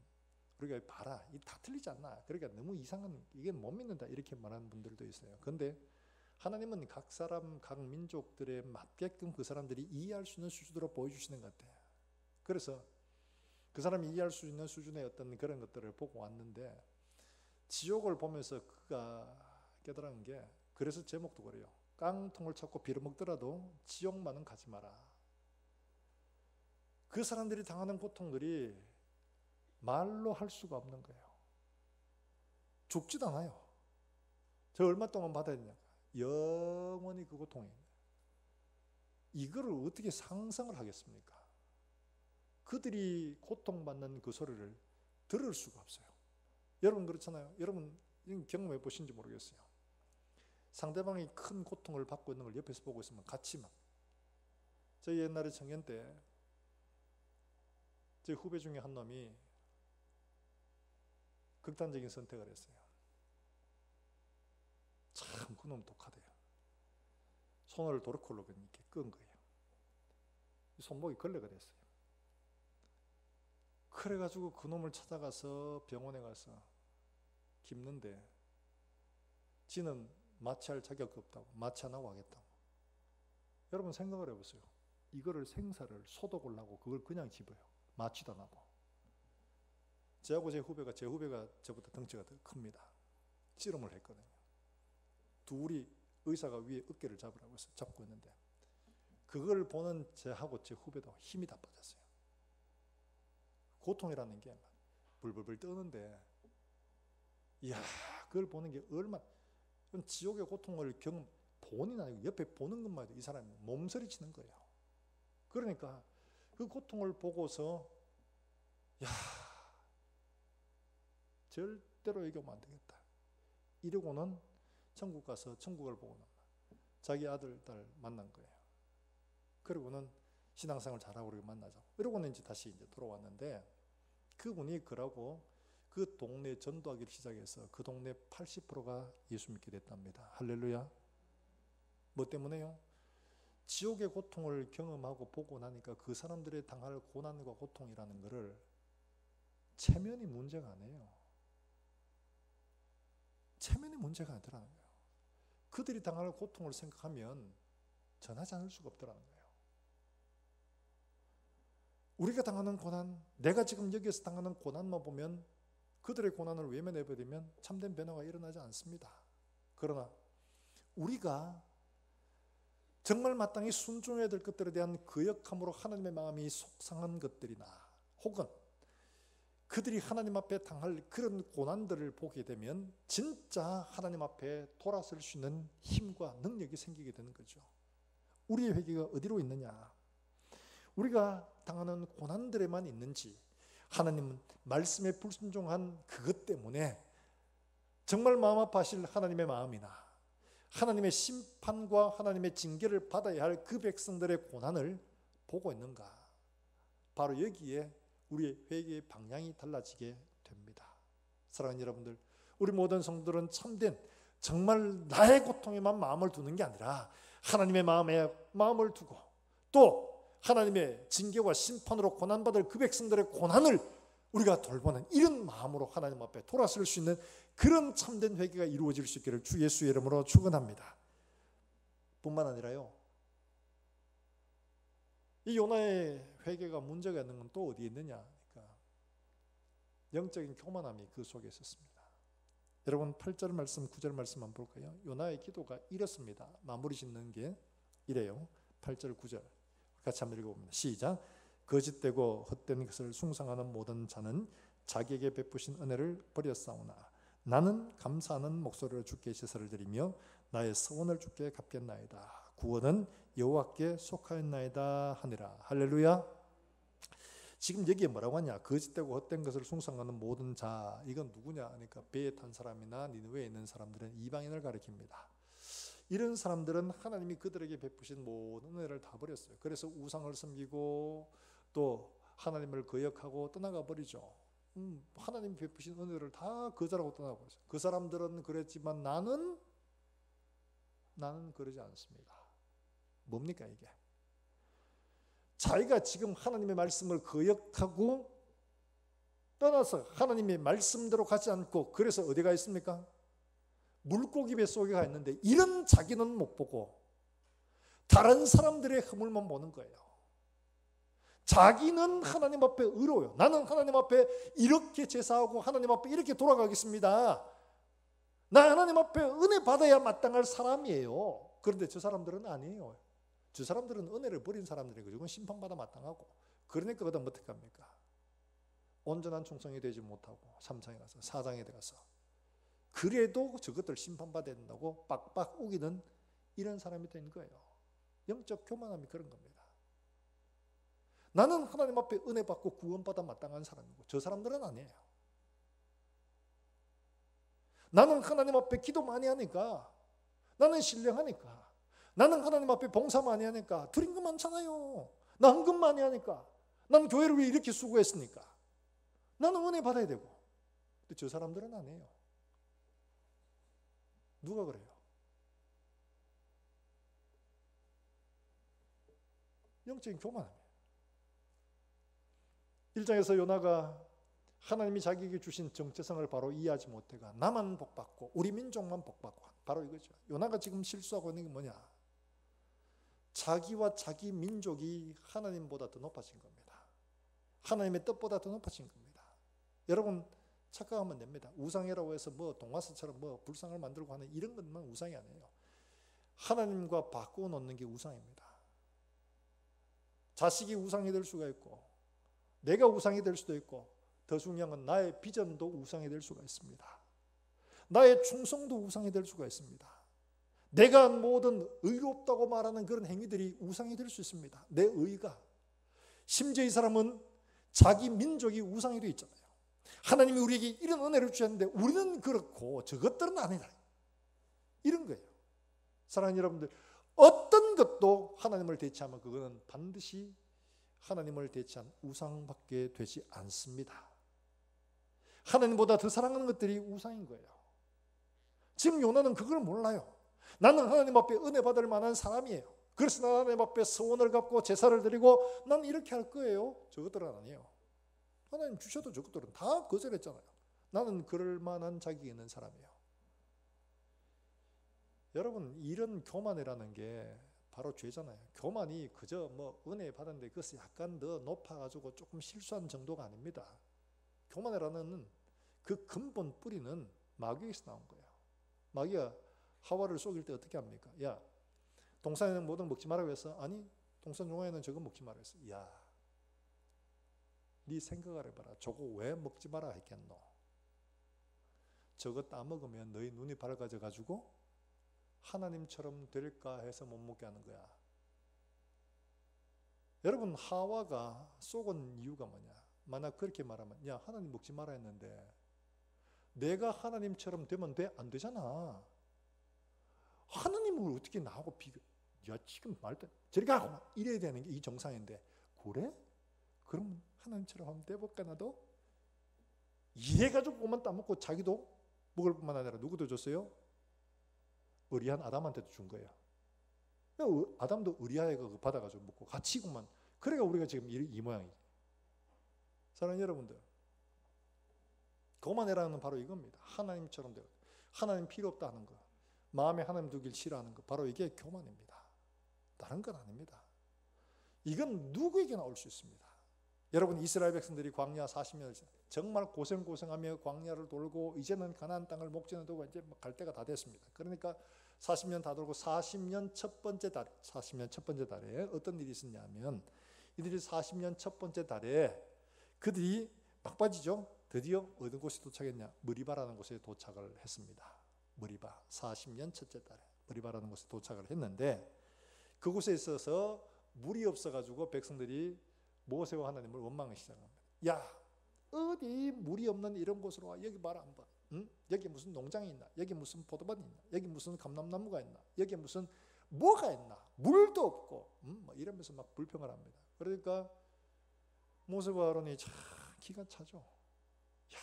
우리가 봐라 이 다 틀리지 않나. 그러니까 너무 이상한 이게 못 믿는다 이렇게 말하는 분들도 있어요. 근데 하나님은 각 사람 각 민족들에 맞게끔 그 사람들이 이해할 수 있는 수준으로 보여주시는 것 같아요. 그래서 그 사람이 이해할 수 있는 수준의 어떤 그런 것들을 보고 왔는데 지옥을 보면서 그가 깨달은 게 그래서 제목도 그래요. 깡통을 찾고 빌어먹더라도 지옥만은 가지 마라. 그 사람들이 당하는 고통들이 말로 할 수가 없는 거예요. 죽지도 않아요. 저 얼마 동안 받아야 되냐. 영원히 그 고통이 있는 거예요. 이거를 어떻게 상상을 하겠습니까? 그들이 고통받는 그 소리를 들을 수가 없어요. 여러분 그렇잖아요. 여러분 경험해 보신지 모르겠어요. 상대방이 큰 고통을 받고 있는 걸 옆에서 보고 있으면 같이 막. 저희 옛날에 청년 때 제 후배 중에 한 놈이 극단적인 선택을 했어요. 참 그 놈 독하대요. 손을 도르콜로 이렇게 끈 거예요. 손목이 걸레가 됐어요. 그래가지고 그 놈을 찾아가서 병원에 가서 깁는데 지는 마취할 자격이 없다고 마취 안 하고 하겠다고. 여러분 생각을 해보세요. 이거를 생사를 소독을 하고 그걸 그냥 집어요. 마취도 안 하고. 저하고 제 후배가 저보다 덩치가 더 큽니다. 씨름을 했거든요. 둘이 의사가 위에 어깨를 잡으라고 해서 잡고 있는데 그걸 보는 저하고 제 후배도 힘이 다 빠졌어요. 고통이라는 게 막 불불불 떠는데 이야 그걸 보는 게 얼마나 지옥의 고통을 본인 아니고 옆에 보는 것만 해도 이 사람이 몸서리치는 거예요. 그러니까 그 고통을 보고서 야 절대로 여기 오면 안 되겠다. 이러고는 천국 가서 천국을 보고는 자기 아들, 딸 만난 거예요. 그리고는 신앙생활 잘하고 그렇게 만나자고. 이러고는 이제 다시 이제 돌아왔는데 그분이 그러고 그 동네 전도하기를 시작해서 그 동네 80%가 예수 믿게 됐답니다. 할렐루야. 뭐 때문에요? 지옥의 고통을 경험하고 보고 나니까 그 사람들의 당할 고난과 고통이라는 것을 체면이 문제가 아니에요. 체면이 문제가 아니더라는 거예요. 그들이 당할 고통을 생각하면 전하지 않을 수가 없더라는 거예요. 우리가 당하는 고난, 내가 지금 여기에서 당하는 고난만 보면 그들의 고난을 외면해버리면 참된 변화가 일어나지 않습니다. 그러나 우리가 정말 마땅히 순종해야 될 것들에 대한 거역함으로 하나님의 마음이 속상한 것들이나 혹은 그들이 하나님 앞에 당할 그런 고난들을 보게 되면 진짜 하나님 앞에 돌아설 수 있는 힘과 능력이 생기게 되는 거죠. 우리의 회개가 어디로 있느냐? 우리가 당하는 고난들에만 있는지, 하나님은 말씀에 불순종한 그것 때문에 정말 마음 아파하실 하나님의 마음이나 하나님의 심판과 하나님의 징계를 받아야 할 그 백성들의 고난을 보고 있는가? 바로 여기에 우리의 회개의 방향이 달라지게 됩니다. 사랑하는 여러분들, 우리 모든 성도들은 참된 정말 나의 고통에만 마음을 두는 게 아니라 하나님의 마음에 마음을 두고 또 하나님의 징계와 심판으로 고난받을 그 백성들의 고난을 우리가 돌보는 이런 마음으로 하나님 앞에 돌아설 수 있는 그런 참된 회개가 이루어질 수 있기를 주 예수의 이름으로 축원합니다. 뿐만 아니라요, 이 요나의 회개가 문제가 있는 건 또 어디에 있느냐? 그러니까 영적인 교만함이 그 속에 있었습니다. 여러분 8절 말씀 9절 말씀 한번 볼까요? 요나의 기도가 이렇습니다. 마무리 짓는 게 이래요. 8절 9절 같이 한번 읽어봅니다. 시작. 거짓되고 헛된 것을 숭상하는 모든 자는 자기에게 베푸신 은혜를 버렸사오나 나는 감사하는 목소리로 주께 제사를 드리며 나의 서원을 주께 갚겠나이다. 구원은 여호와께 속하였나이다 하니라. 할렐루야. 지금 여기에 뭐라고 하냐? 거짓되고 헛된 것을 숭상하는 모든 자, 이건 누구냐? 그러니까 배에 탄 사람이나 니느웨에 있는 사람들은 이방인을 가리킵니다. 이런 사람들은 하나님이 그들에게 베푸신 모든 은혜를 다 버렸어요. 그래서 우상을 섬기고 또 하나님을 거역하고 떠나가 버리죠. 하나님이 베푸신 은혜를 다 거절하고 떠나가 버렸어요. 그 사람들은 그랬지만 나는 그러지 않습니다. 뭡니까 이게? 자기가 지금 하나님의 말씀을 거역하고 떠나서 하나님의 말씀대로 가지 않고 그래서 어디가 있습니까? 물고기 뱃속에 가 있는데 이런 자기는 못 보고 다른 사람들의 허물만 보는 거예요. 자기는 하나님 앞에 의로워요. 나는 하나님 앞에 이렇게 제사하고 하나님 앞에 이렇게 돌아가겠습니다. 나 하나님 앞에 은혜 받아야 마땅할 사람이에요. 그런데 저 사람들은 아니에요. 저 사람들은 은혜를 버린 사람들이고 이건 심판받아 마땅하고, 그러니까 그다음 어떻게 합니까? 온전한 충성이 되지 못하고 3장에 가서 4장에 들어가서 그래도 저것들 심판받아야 된다고 빡빡 우기는 이런 사람이 된 거예요. 영적 교만함이 그런 겁니다. 나는 하나님 앞에 은혜 받고 구원받아 마땅한 사람이고 저 사람들은 아니에요. 나는 하나님 앞에 기도 많이 하니까, 나는 신령하니까, 나는 하나님 앞에 봉사 많이 하니까, 드린 거 많잖아요. 나 헌금 많이 하니까, 나는 교회를 위해 이렇게 수고했으니까 나는 은혜 받아야 되고. 근데 저 사람들은 아니에요. 누가 그래요? 영적인 교만함이에요. 1장에서 요나가 하나님이 자기에게 주신 정체성을 바로 이해하지 못해가 나만 복받고 우리 민족만 복받고, 바로 이거죠. 요나가 지금 실수하고 있는 게 뭐냐? 자기와 자기 민족이 하나님보다 더 높아진 겁니다. 하나님의 뜻보다 더 높아진 겁니다. 여러분 착각하면 됩니다. 우상이라고 해서 뭐 동화서처럼 뭐 불상을 만들고 하는 이런 것만 우상이 아니에요. 하나님과 바꾸어 놓는 게 우상입니다. 자식이 우상이 될 수가 있고 내가 우상이 될 수도 있고, 더 중요한 건 나의 비전도 우상이 될 수가 있습니다. 나의 충성도 우상이 될 수가 있습니다. 내가 한 모든 의롭다고 말하는 그런 행위들이 우상이 될 수 있습니다. 내 의가. 심지어 이 사람은 자기 민족이 우상이 되어 있잖아요. 하나님이 우리에게 이런 은혜를 주셨는데 우리는 그렇고 저것들은 아니다. 이런 거예요. 사랑하는 여러분들, 어떤 것도 하나님을 대체하면 그거는 반드시 하나님을 대체한 우상밖에 되지 않습니다. 하나님보다 더 사랑하는 것들이 우상인 거예요. 지금 요나는 그걸 몰라요. 나는 하나님 앞에 은혜 받을 만한 사람이에요. 그래서 나 하나님 앞에 서원을 갚고 제사를 드리고 난 이렇게 할 거예요. 저것들은 아니에요. 하나님 주셔도 저것들은 다 거절했잖아요. 나는 그럴 만한 자격이 있는 사람이에요. 여러분, 이런 교만이라는 게 바로 죄잖아요. 교만이 그저 뭐 은혜 받았는데 그것이 약간 더 높아가지고 조금 실수한 정도가 아닙니다. 교만이라는 그 근본 뿌리는 마귀에서 나온 거예요. 마귀가 하와를 속일 때 어떻게 합니까? 야, 동산에는 뭐든 먹지 말라고 했어. 아니, 동산 중앙에는 저거 먹지 말라고 했어. 야, 네 생각을 해봐라. 저거 왜 먹지 마라 했겠노? 저거 따먹으면 너희 눈이 밝아져가지고 하나님처럼 될까 해서 못 먹게 하는 거야. 여러분, 하와가 속은 이유가 뭐냐? 만약 그렇게 말하면, 야, 하나님 먹지 마라 했는데 내가 하나님처럼 되면 돼? 안 되잖아. 하나님을 어떻게 나하고 비교? 야, 지금 말도 저리 가고 이래야 되는 게 이 정상인데, 그래? 그럼 하나님처럼 한번 돼볼까 나도? 이래가지고 그만 따먹고 자기도 먹을 뿐만 아니라 누구도 줬어요? 의리한 아담한테도 준 거예요. 아담도 의리하게 그거 받아가지고 먹고 같이 그만. 그러니까 우리가 지금 이 모양이지. 사랑하는 여러분들, 교만이라는 바로 이겁니다. 하나님처럼 되고 하나님 필요 없다 하는 거, 마음에 하나님 두길 싫어하는 거, 바로 이게 교만입니다. 다른 건 아닙니다. 이건 누구에게나 올 수 있습니다. 여러분, 이스라엘 백성들이 광야 40년을 정말 고생하며 광야를 돌고 이제는 가나안 땅을 목전에 두고 이제 갈 때가 다 됐습니다. 그러니까 40년 다 돌고 40년 첫 번째 달에 어떤 일이 있었냐면, 이들이 40년 첫 번째 달에 그들이 막바지죠. 드디어 어느 곳에 도착했냐? 머리바라는 곳에 도착을 했습니다. 머리바, 40년 첫째 달에 머리바라는 곳에 도착을 했는데, 그곳에 있어서 물이 없어가지고 백성들이 모세와 하나님을 원망을 시작합니다. 야, 어디 물이 없는 이런 곳으로 와. 여기 봐라 한번. 응? 여기 무슨 농장이 있나? 여기 무슨 포도밭이 있나? 여기 무슨 감람나무가 있나? 여기 무슨 뭐가 있나? 물도 없고, 뭐 이러면서 막 불평을 합니다. 그러니까 모세와 아론이 참 기가 차죠. 야,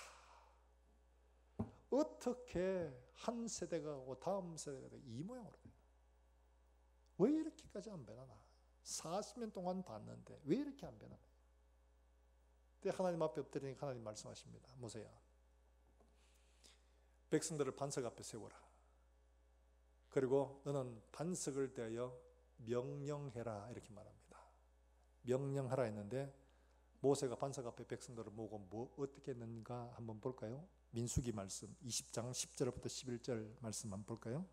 어떻게 한 세대가 오고 다음 세대가 이 모양으로 돼요? 왜 이렇게까지 안 변하나? 40년 동안 봤는데 왜 이렇게 안 변하나? 근데 하나님 앞에 엎드리니까 하나님 말씀하십니다. 모세야, 백성들을 반석 앞에 세워라. 그리고 너는 반석을 대하여 명령해라, 이렇게 말합니다. 명령하라 했는데, 모세가 반석 앞에 백성들을 모으고 뭐 어떻게 했는가 한번 볼까요? 민수기 말씀 20장 10절부터 11절 말씀 한번 볼까요?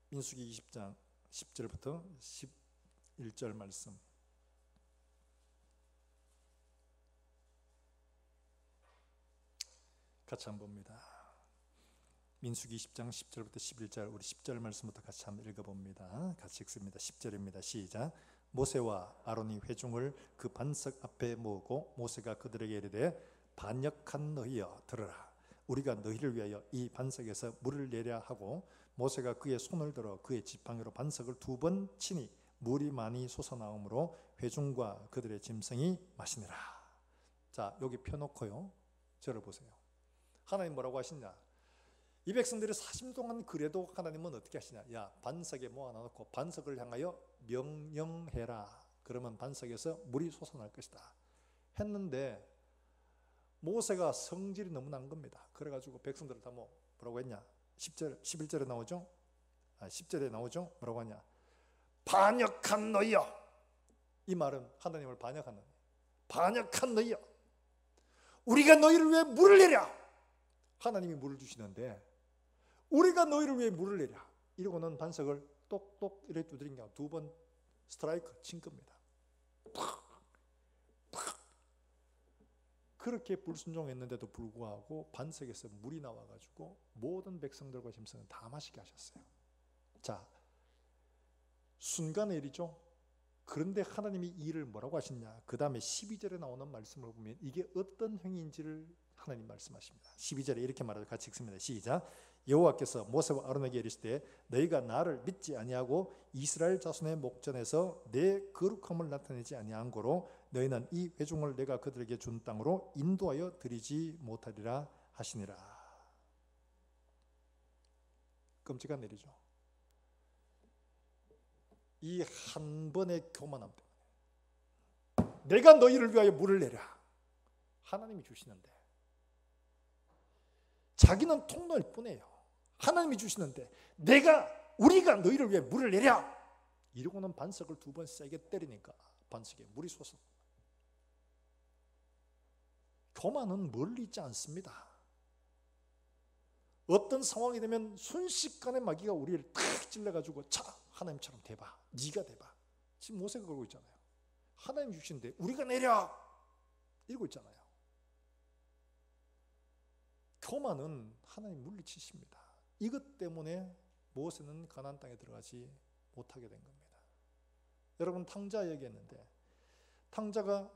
민수기 20장 10절부터 11절 말씀. 같이 한번 봅니다. 민수기 20장 10절부터 11절, 우리 10절 말씀부터 같이 한번 읽어봅니다. 같이 읽습니다. 10절입니다. 시작. 모세와 아론이 회중을 그 반석 앞에 모으고 모세가 그들에게 이르되, 반역한 너희여 들으라. 우리가 너희를 위하여 이 반석에서 물을 내랴 하고, 모세가 그의 손을 들어 그의 지팡이로 반석을 2번 치니 물이 많이 솟아나오므로 회중과 그들의 짐승이 마시니라. 자, 여기 펴놓고요, 저를 보세요. 하나님 뭐라고 하시냐? 이 백성들이 40년 동안 그래도 하나님은 어떻게 하시냐? 야, 반석에 모아놓고 반석을 향하여 명령해라. 그러면 반석에서 물이 솟아날 것이다 했는데, 모세가 성질이 너무 난 겁니다. 그래가지고 백성들을 다 뭐라고 했냐? 10절, 11절에 나오죠? 10절에 나오죠? 뭐라고 하냐? 반역한 너희여. 이 말은 하나님을 반역하는, 반역한 너희여, 우리가 너희를 위해 물을 내랴. 하나님이 물을 주시는데 우리가 너희를 위해 물을 내랴 이러고는 반석을 똑똑 이렇게 두드린 게 2번 스트라이크 친 겁니다. 그렇게 불순종했는데도 불구하고 반석에서 물이 나와가지고 모든 백성들과 짐승은 다 마시게 하셨어요. 자, 순간의 일이죠. 그런데 하나님이 이 일을 뭐라고 하시냐? 그 다음에 12절에 나오는 말씀을 보면 이게 어떤 행위인지를 하나님 말씀하십니다. 12절에 이렇게 말하죠. 같이 읽습니다. 시작. 여호와께서 모세와 아론에게 이르시되, 너희가 나를 믿지 아니하고 이스라엘 자손의 목전에서 내 거룩함을 나타내지 아니한 고로 너희는 이 회중을 내가 그들에게 준 땅으로 인도하여 드리지 못하리라 하시니라. 끔찍한 일이죠. 이 한 번의 교만함 때문에 내가 너희를 위하여 물을 내랴. 하나님이 주시는데 자기는 통로일 뿐이에요. 하나님이 주시는데 우리가 너희를 위해 물을 내랴 이러고는 반석을 2번 세게 때리니까 반석에 물이 솟아. 교만은 멀리 있지 않습니다. 어떤 상황이 되면 순식간에 마귀가 우리를 탁 찔러가지고 자 하나님처럼 돼봐, 네가 돼봐. 지금 모세가 그러고 있잖아요. 하나님 주신데 우리가 내려 이러고 있잖아요. 교만은 하나님 물리치십니다. 이것 때문에 모세는 가나안 땅에 들어가지 못하게 된 겁니다. 여러분 탕자 얘기했는데 탕자가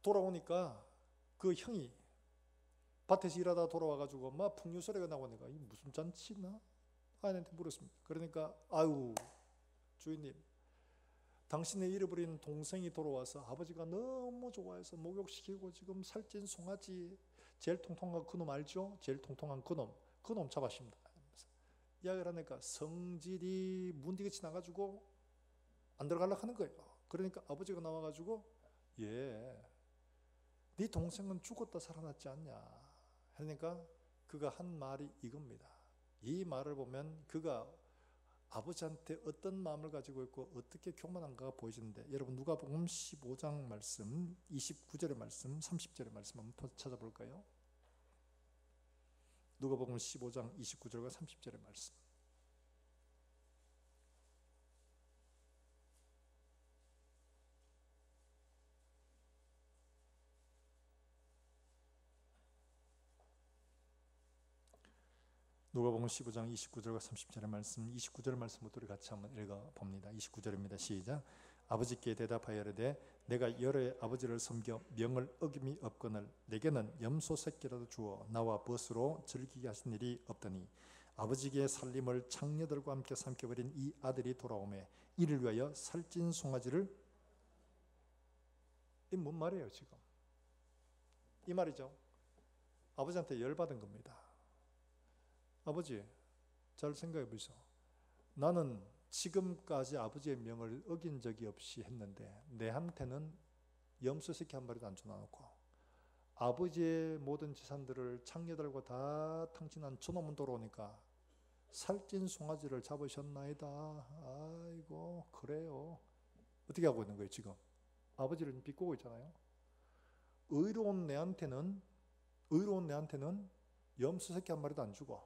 돌아오니까 그 형이 밭에서 일하다 돌아와가지고 막 풍류 소리가 나오니까 이 무슨 잔치나? 아내한테 물었습니다. 그러니까 아유 주인님 당신의 잃어버린 동생이 돌아와서 아버지가 너무 좋아해서 목욕시키고 지금 살찐 송아지 제일 통통한 그놈 알죠? 제일 통통한 그놈 잡았습니다. 이야기를 하니까 성질이 문디같이 나가지고 안 들어가려고 하는 거예요. 그러니까 아버지가 나와가지고 네 동생은 죽었다 살아났지 않냐. 그러니까 그가 한 말이 이겁니다. 이 말을 보면 그가 아버지한테 어떤 마음을 가지고 있고 어떻게 교만한가가 보여지는데 여러분 누가복음 15장 말씀 29절의 말씀 30절의 말씀 한번 찾아볼까요? 누가복음 15장 29절과 30절의 말씀. 누가복음 15장 29절과 30절의 말씀, 29절의 말씀부터 우리 같이 한번 읽어봅니다. 29절입니다. 시작. 아버지께 대답하여 이르되 내가 여러의 아버지를 섬겨 명을 어김이 없거늘 내게는 염소 새끼라도 주어 나와 벗으로 즐기게 하신 일이 없더니 아버지의 살림을 창녀들과 함께 삼켜버린 이 아들이 돌아오매 이를 위하여 살찐 송아지를 이 뭔 말이에요 지금? 이 말이죠. 아버지한테 열받은 겁니다. 아버지 잘 생각해 보시오. 나는 지금까지 아버지의 명을 어긴 적이 없이 했는데 내한테는 염소 새끼 한 마리도 안 줘놔놓고 아버지의 모든 재산들을 창녀들과 다 탕진한 저놈은 돌아오니까 살찐 송아지를 잡으셨나이다. 아이고 그래요. 어떻게 하고 있는 거예요 지금? 아버지를 비꼬고 있잖아요. 의로운 내한테는 염소 새끼 한 마리도 안 주고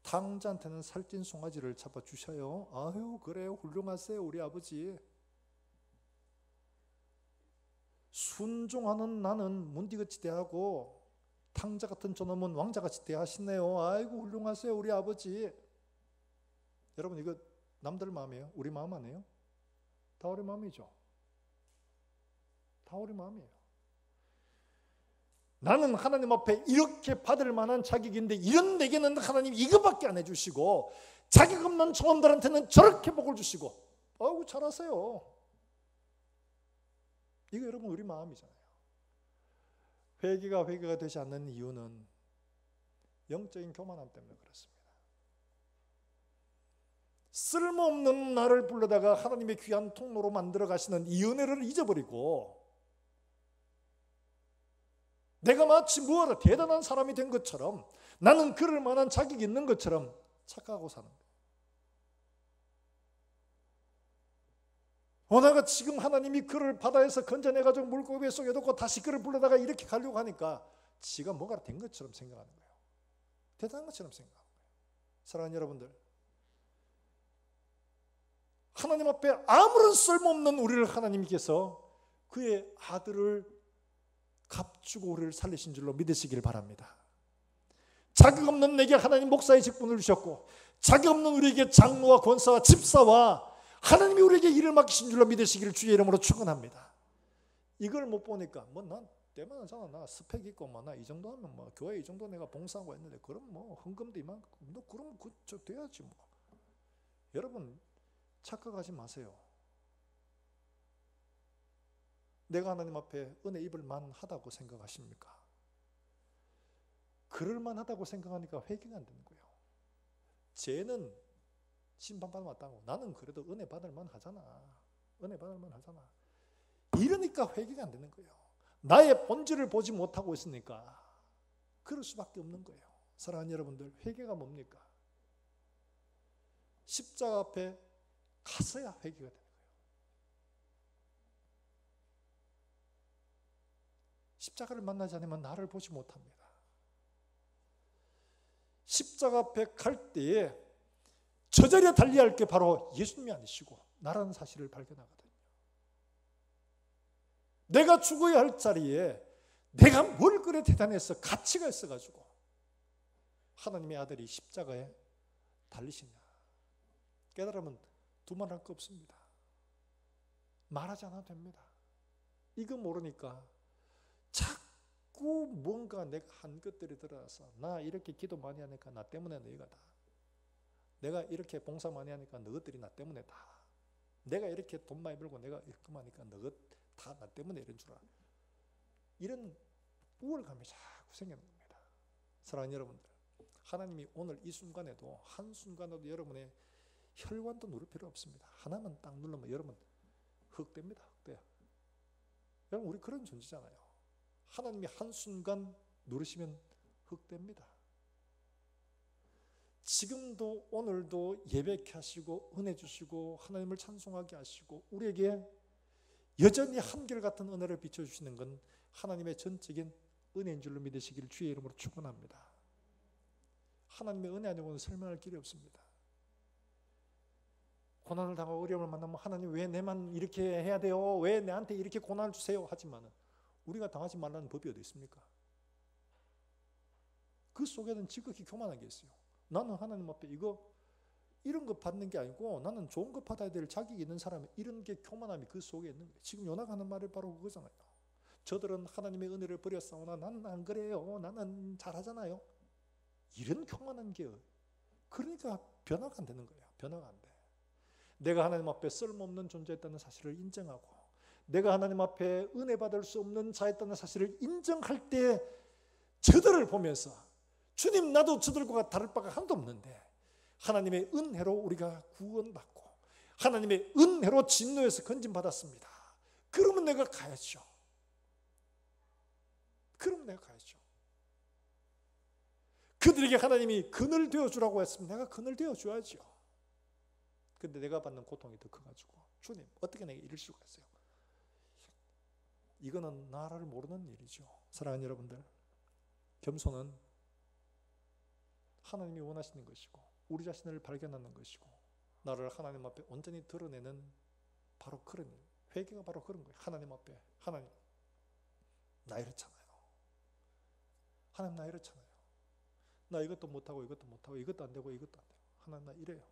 탕자한테는 살찐 송아지를 잡아주셔요. 아유 그래요 훌륭하세요 우리 아버지. 순종하는 나는 문디같이 대하고 탕자 같은 저놈은 왕자같이 대하시네요. 아이고 훌륭하세요 우리 아버지. 여러분 이거 남들 마음이에요? 우리 마음 아니에요? 다 우리 마음이죠. 다 우리 마음이에요. 나는 하나님 앞에 이렇게 받을 만한 자격인데 이런 내게는 하나님 이거밖에 안 해주시고 자격 없는 저놈들한테는 저렇게 복을 주시고 아이고 잘하세요. 이거 여러분 우리 마음이잖아요. 회개가 되지 않는 이유는 영적인 교만함 때문에 그렇습니다. 쓸모없는 나를 불러다가 하나님의 귀한 통로로 만들어 가시는 이 은혜를 잊어버리고 내가 마치 무엇라 대단한 사람이 된 것처럼 나는 그럴 만한 자격이 있는 것처럼 착각하고 사는 거예요. 오나가 지금 하나님이 그를 바다에서 건져내가지고 물고기 속에 넣고 다시 그를 불러다가 이렇게 가려고 하니까 지가 뭐가 된 것처럼 생각하는 거예요. 대단한 것처럼 생각하는 거예요. 사랑하는 여러분들, 하나님 앞에 아무런 쓸모없는 우리를 하나님께서 그의 아들을 값주고 우리를 살리신 줄로 믿으시길 바랍니다. 자격 없는 내게 하나님 목사의 직분을 주셨고 자격 없는 우리에게 장로와 권사와 집사와 하나님이 우리에게 일을 맡기신 줄로 믿으시기를 주의 이름으로 축원합니다. 이걸 못 보니까 뭐 난 때만하잖아. 나 스펙 있고 뭐 나 이 정도 하면 뭐 교회 이 정도 내가 봉사하고 했는데 그럼 뭐 헌금도 이만큼 너 그럼 저 돼야지 뭐. 여러분 착각하지 마세요. 내가 하나님 앞에 은혜 입을 만하다고 생각하십니까? 그럴 만하다고 생각하니까 회개가 안 되는 거예요. 쟤는 심판받아 왔다고, 나는 그래도 은혜 받을 만하잖아. 은혜 받을 만하잖아. 이러니까 회개가 안 되는 거예요. 나의 본질을 보지 못하고 있으니까 그럴 수밖에 없는 거예요. 사랑하는 여러분들, 회개가 뭡니까? 십자가 앞에 가서야 회개가 되는 거예요. 십자가를 만나지 않으면 나를 보지 못합니다. 십자가 앞에 갈 때에 저절에 달려야 할 게 바로 예수님이 아니시고 나라는 사실을 발견하거든요. 내가 죽어야 할 자리에 내가 뭘 그래 대단해서 가치가 있어가지고 하나님의 아들이 십자가에 달리시냐. 깨달으면 두말할 거 없습니다. 말하지 않아도 됩니다. 이거 모르니까 자꾸 뭔가 내가 한 것들이 들어와서, 나 이렇게 기도 많이 하니까 나 때문에 너희가 다, 내가 이렇게 봉사 많이 하니까 너희들이 나 때문에 다, 내가 이렇게 돈 많이 벌고 내가 이렇게 하니까 너희 다 나 때문에 이런 줄 알아. 이런 우월감이 자꾸 생기는 겁니다. 사랑하는 여러분들, 하나님이 오늘 이 순간에도, 한순간에도 여러분의 혈관도 누를 필요 없습니다. 하나만 딱 누르면 여러분 흑됩니다. 흑돼요. 여러분, 우리 그런 존재잖아요. 하나님이 한순간 누르시면 흑됩니다. 지금도 오늘도 예배케 하시고 은혜 주시고 하나님을 찬송하게 하시고 우리에게 여전히 한결같은 은혜를 비춰주시는 건 하나님의 전적인 은혜인 줄로 믿으시기를 주의 이름으로 축원합니다. 하나님의 은혜 아니고는 설명할 길이 없습니다. 고난을 당하고 어려움을 만나면 하나님 왜 내만 이렇게 해야 돼요? 왜 내한테 이렇게 고난을 주세요? 하지만 우리가 당하지 말라는 법이 어디 있습니까? 그 속에는 지극히 교만한 게 있어요. 나는 하나님 앞에 이런 거 받는 게 아니고 나는 좋은 거 받아야 될 자격이 있는 사람이, 이런 게 교만함이 그 속에 있는 거예요. 지금 요나가 하는 말이 바로 그거잖아요. 저들은 하나님의 은혜를 버렸사오나 나는 안 그래요. 나는 잘하잖아요. 이런 교만한 게, 그러니까 변화가 안 되는 거예요. 변화가 안 돼. 내가 하나님 앞에 쓸모없는 존재였다는 사실을 인정하고 내가 하나님 앞에 은혜 받을 수 없는 자였다는 사실을 인정할 때 저들을 보면서 주님, 나도 저들과 다를 바가 하나도 없는데 하나님의 은혜로 우리가 구원받고 하나님의 은혜로 진노에서 건진받았습니다. 그러면 내가 가야죠. 그러면 내가 가야죠. 그들에게 하나님이 그늘 되어주라고 했으면 내가 그늘 되어줘야죠. 근데 내가 받는 고통이 더 커가지고 주님, 어떻게 내가 이럴 수가 있어요? 이거는 나라를 모르는 일이죠. 사랑하는 여러분들, 겸손은 하나님이 원하시는 것이고 우리 자신을 발견하는 것이고 나를 하나님 앞에 온전히 드러내는 바로 그런 일, 회개가 바로 그런 거예요. 하나님 앞에, 하나님 나 이렇잖아요. 하나님 나 이렇잖아요. 나 이것도 못하고 이것도 못하고 이것도 안 되고 이것도 안 되고 하나님 나 이래요.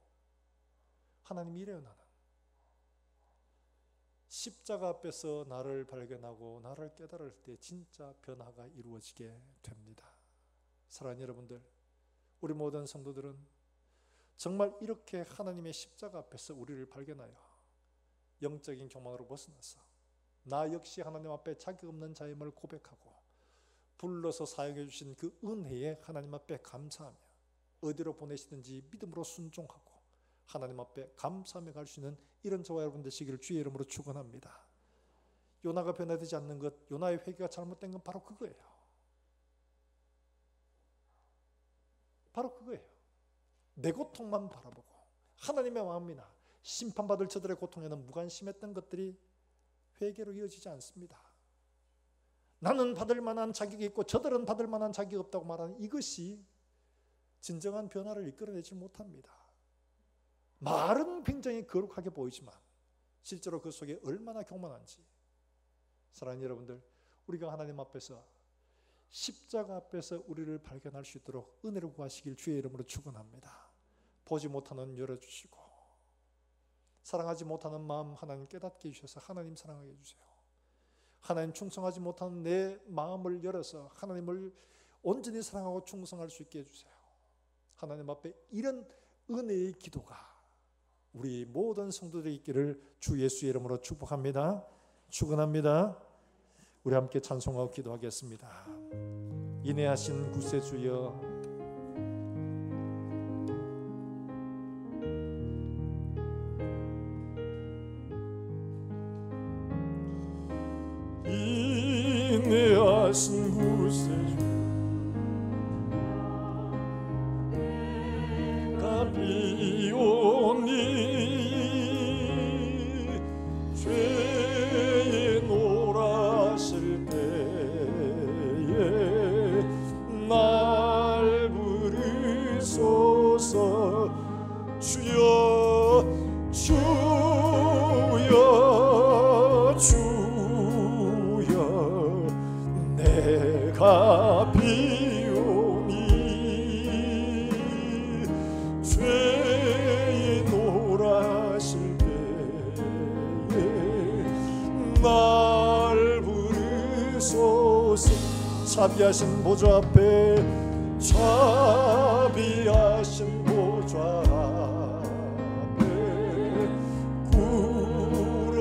하나님 이래요. 나는 십자가 앞에서 나를 발견하고 나를 깨달을 때 진짜 변화가 이루어지게 됩니다. 사랑하는 여러분들, 우리 모든 성도들은 정말 이렇게 하나님의 십자가 앞에서 우리를 발견하여 영적인 교만으로 벗어나서 나 역시 하나님 앞에 자격 없는 자임을 고백하고 불러서 사용해 주신 그 은혜에 하나님 앞에 감사하며 어디로 보내시든지 믿음으로 순종하고 하나님 앞에 감사하며 갈 수 있는 이런 저와 여러분 되시기를 주의 이름으로 축원합니다. 요나가 변화되지 않는 것, 요나의 회개가 잘못된 건 바로 그거예요. 바로 그거예요. 내 고통만 바라보고 하나님의 마음이나 심판받을 저들의 고통에는 무관심했던 것들이 회개로 이어지지 않습니다. 나는 받을 만한 자격이 있고 저들은 받을 만한 자격이 없다고 말하는 이것이 진정한 변화를 이끌어내지 못합니다. 말은 굉장히 거룩하게 보이지만 실제로 그 속에 얼마나 교만한지. 사랑하는 여러분들, 우리가 하나님 앞에서 십자가 앞에서 우리를 발견할 수 있도록 은혜를 구하시길 주의 이름으로 축원합니다. 보지 못하는 눈 열어주시고 사랑하지 못하는 마음 하나님 깨닫게 해주셔서 하나님 사랑하게 해주세요. 하나님 충성하지 못하는 내 마음을 열어서 하나님을 온전히 사랑하고 충성할 수 있게 해주세요. 하나님 앞에 이런 은혜의 기도가 우리 모든 성도들이 있기를 주 예수의 이름으로 축복합니다. 축원합니다. 우리 함께 찬송하고 기도하겠습니다. 인내하신 구세주여, 인내하신 구세주, 내가 비오니 죄에 놀라실 때에 날 부르소서. 주여 주여 주여, 내가 비오니 죄에 놀라실 때에 날 부르소서. 자비하신 보좌 앞에, 자비하신 보좌 앞에 굴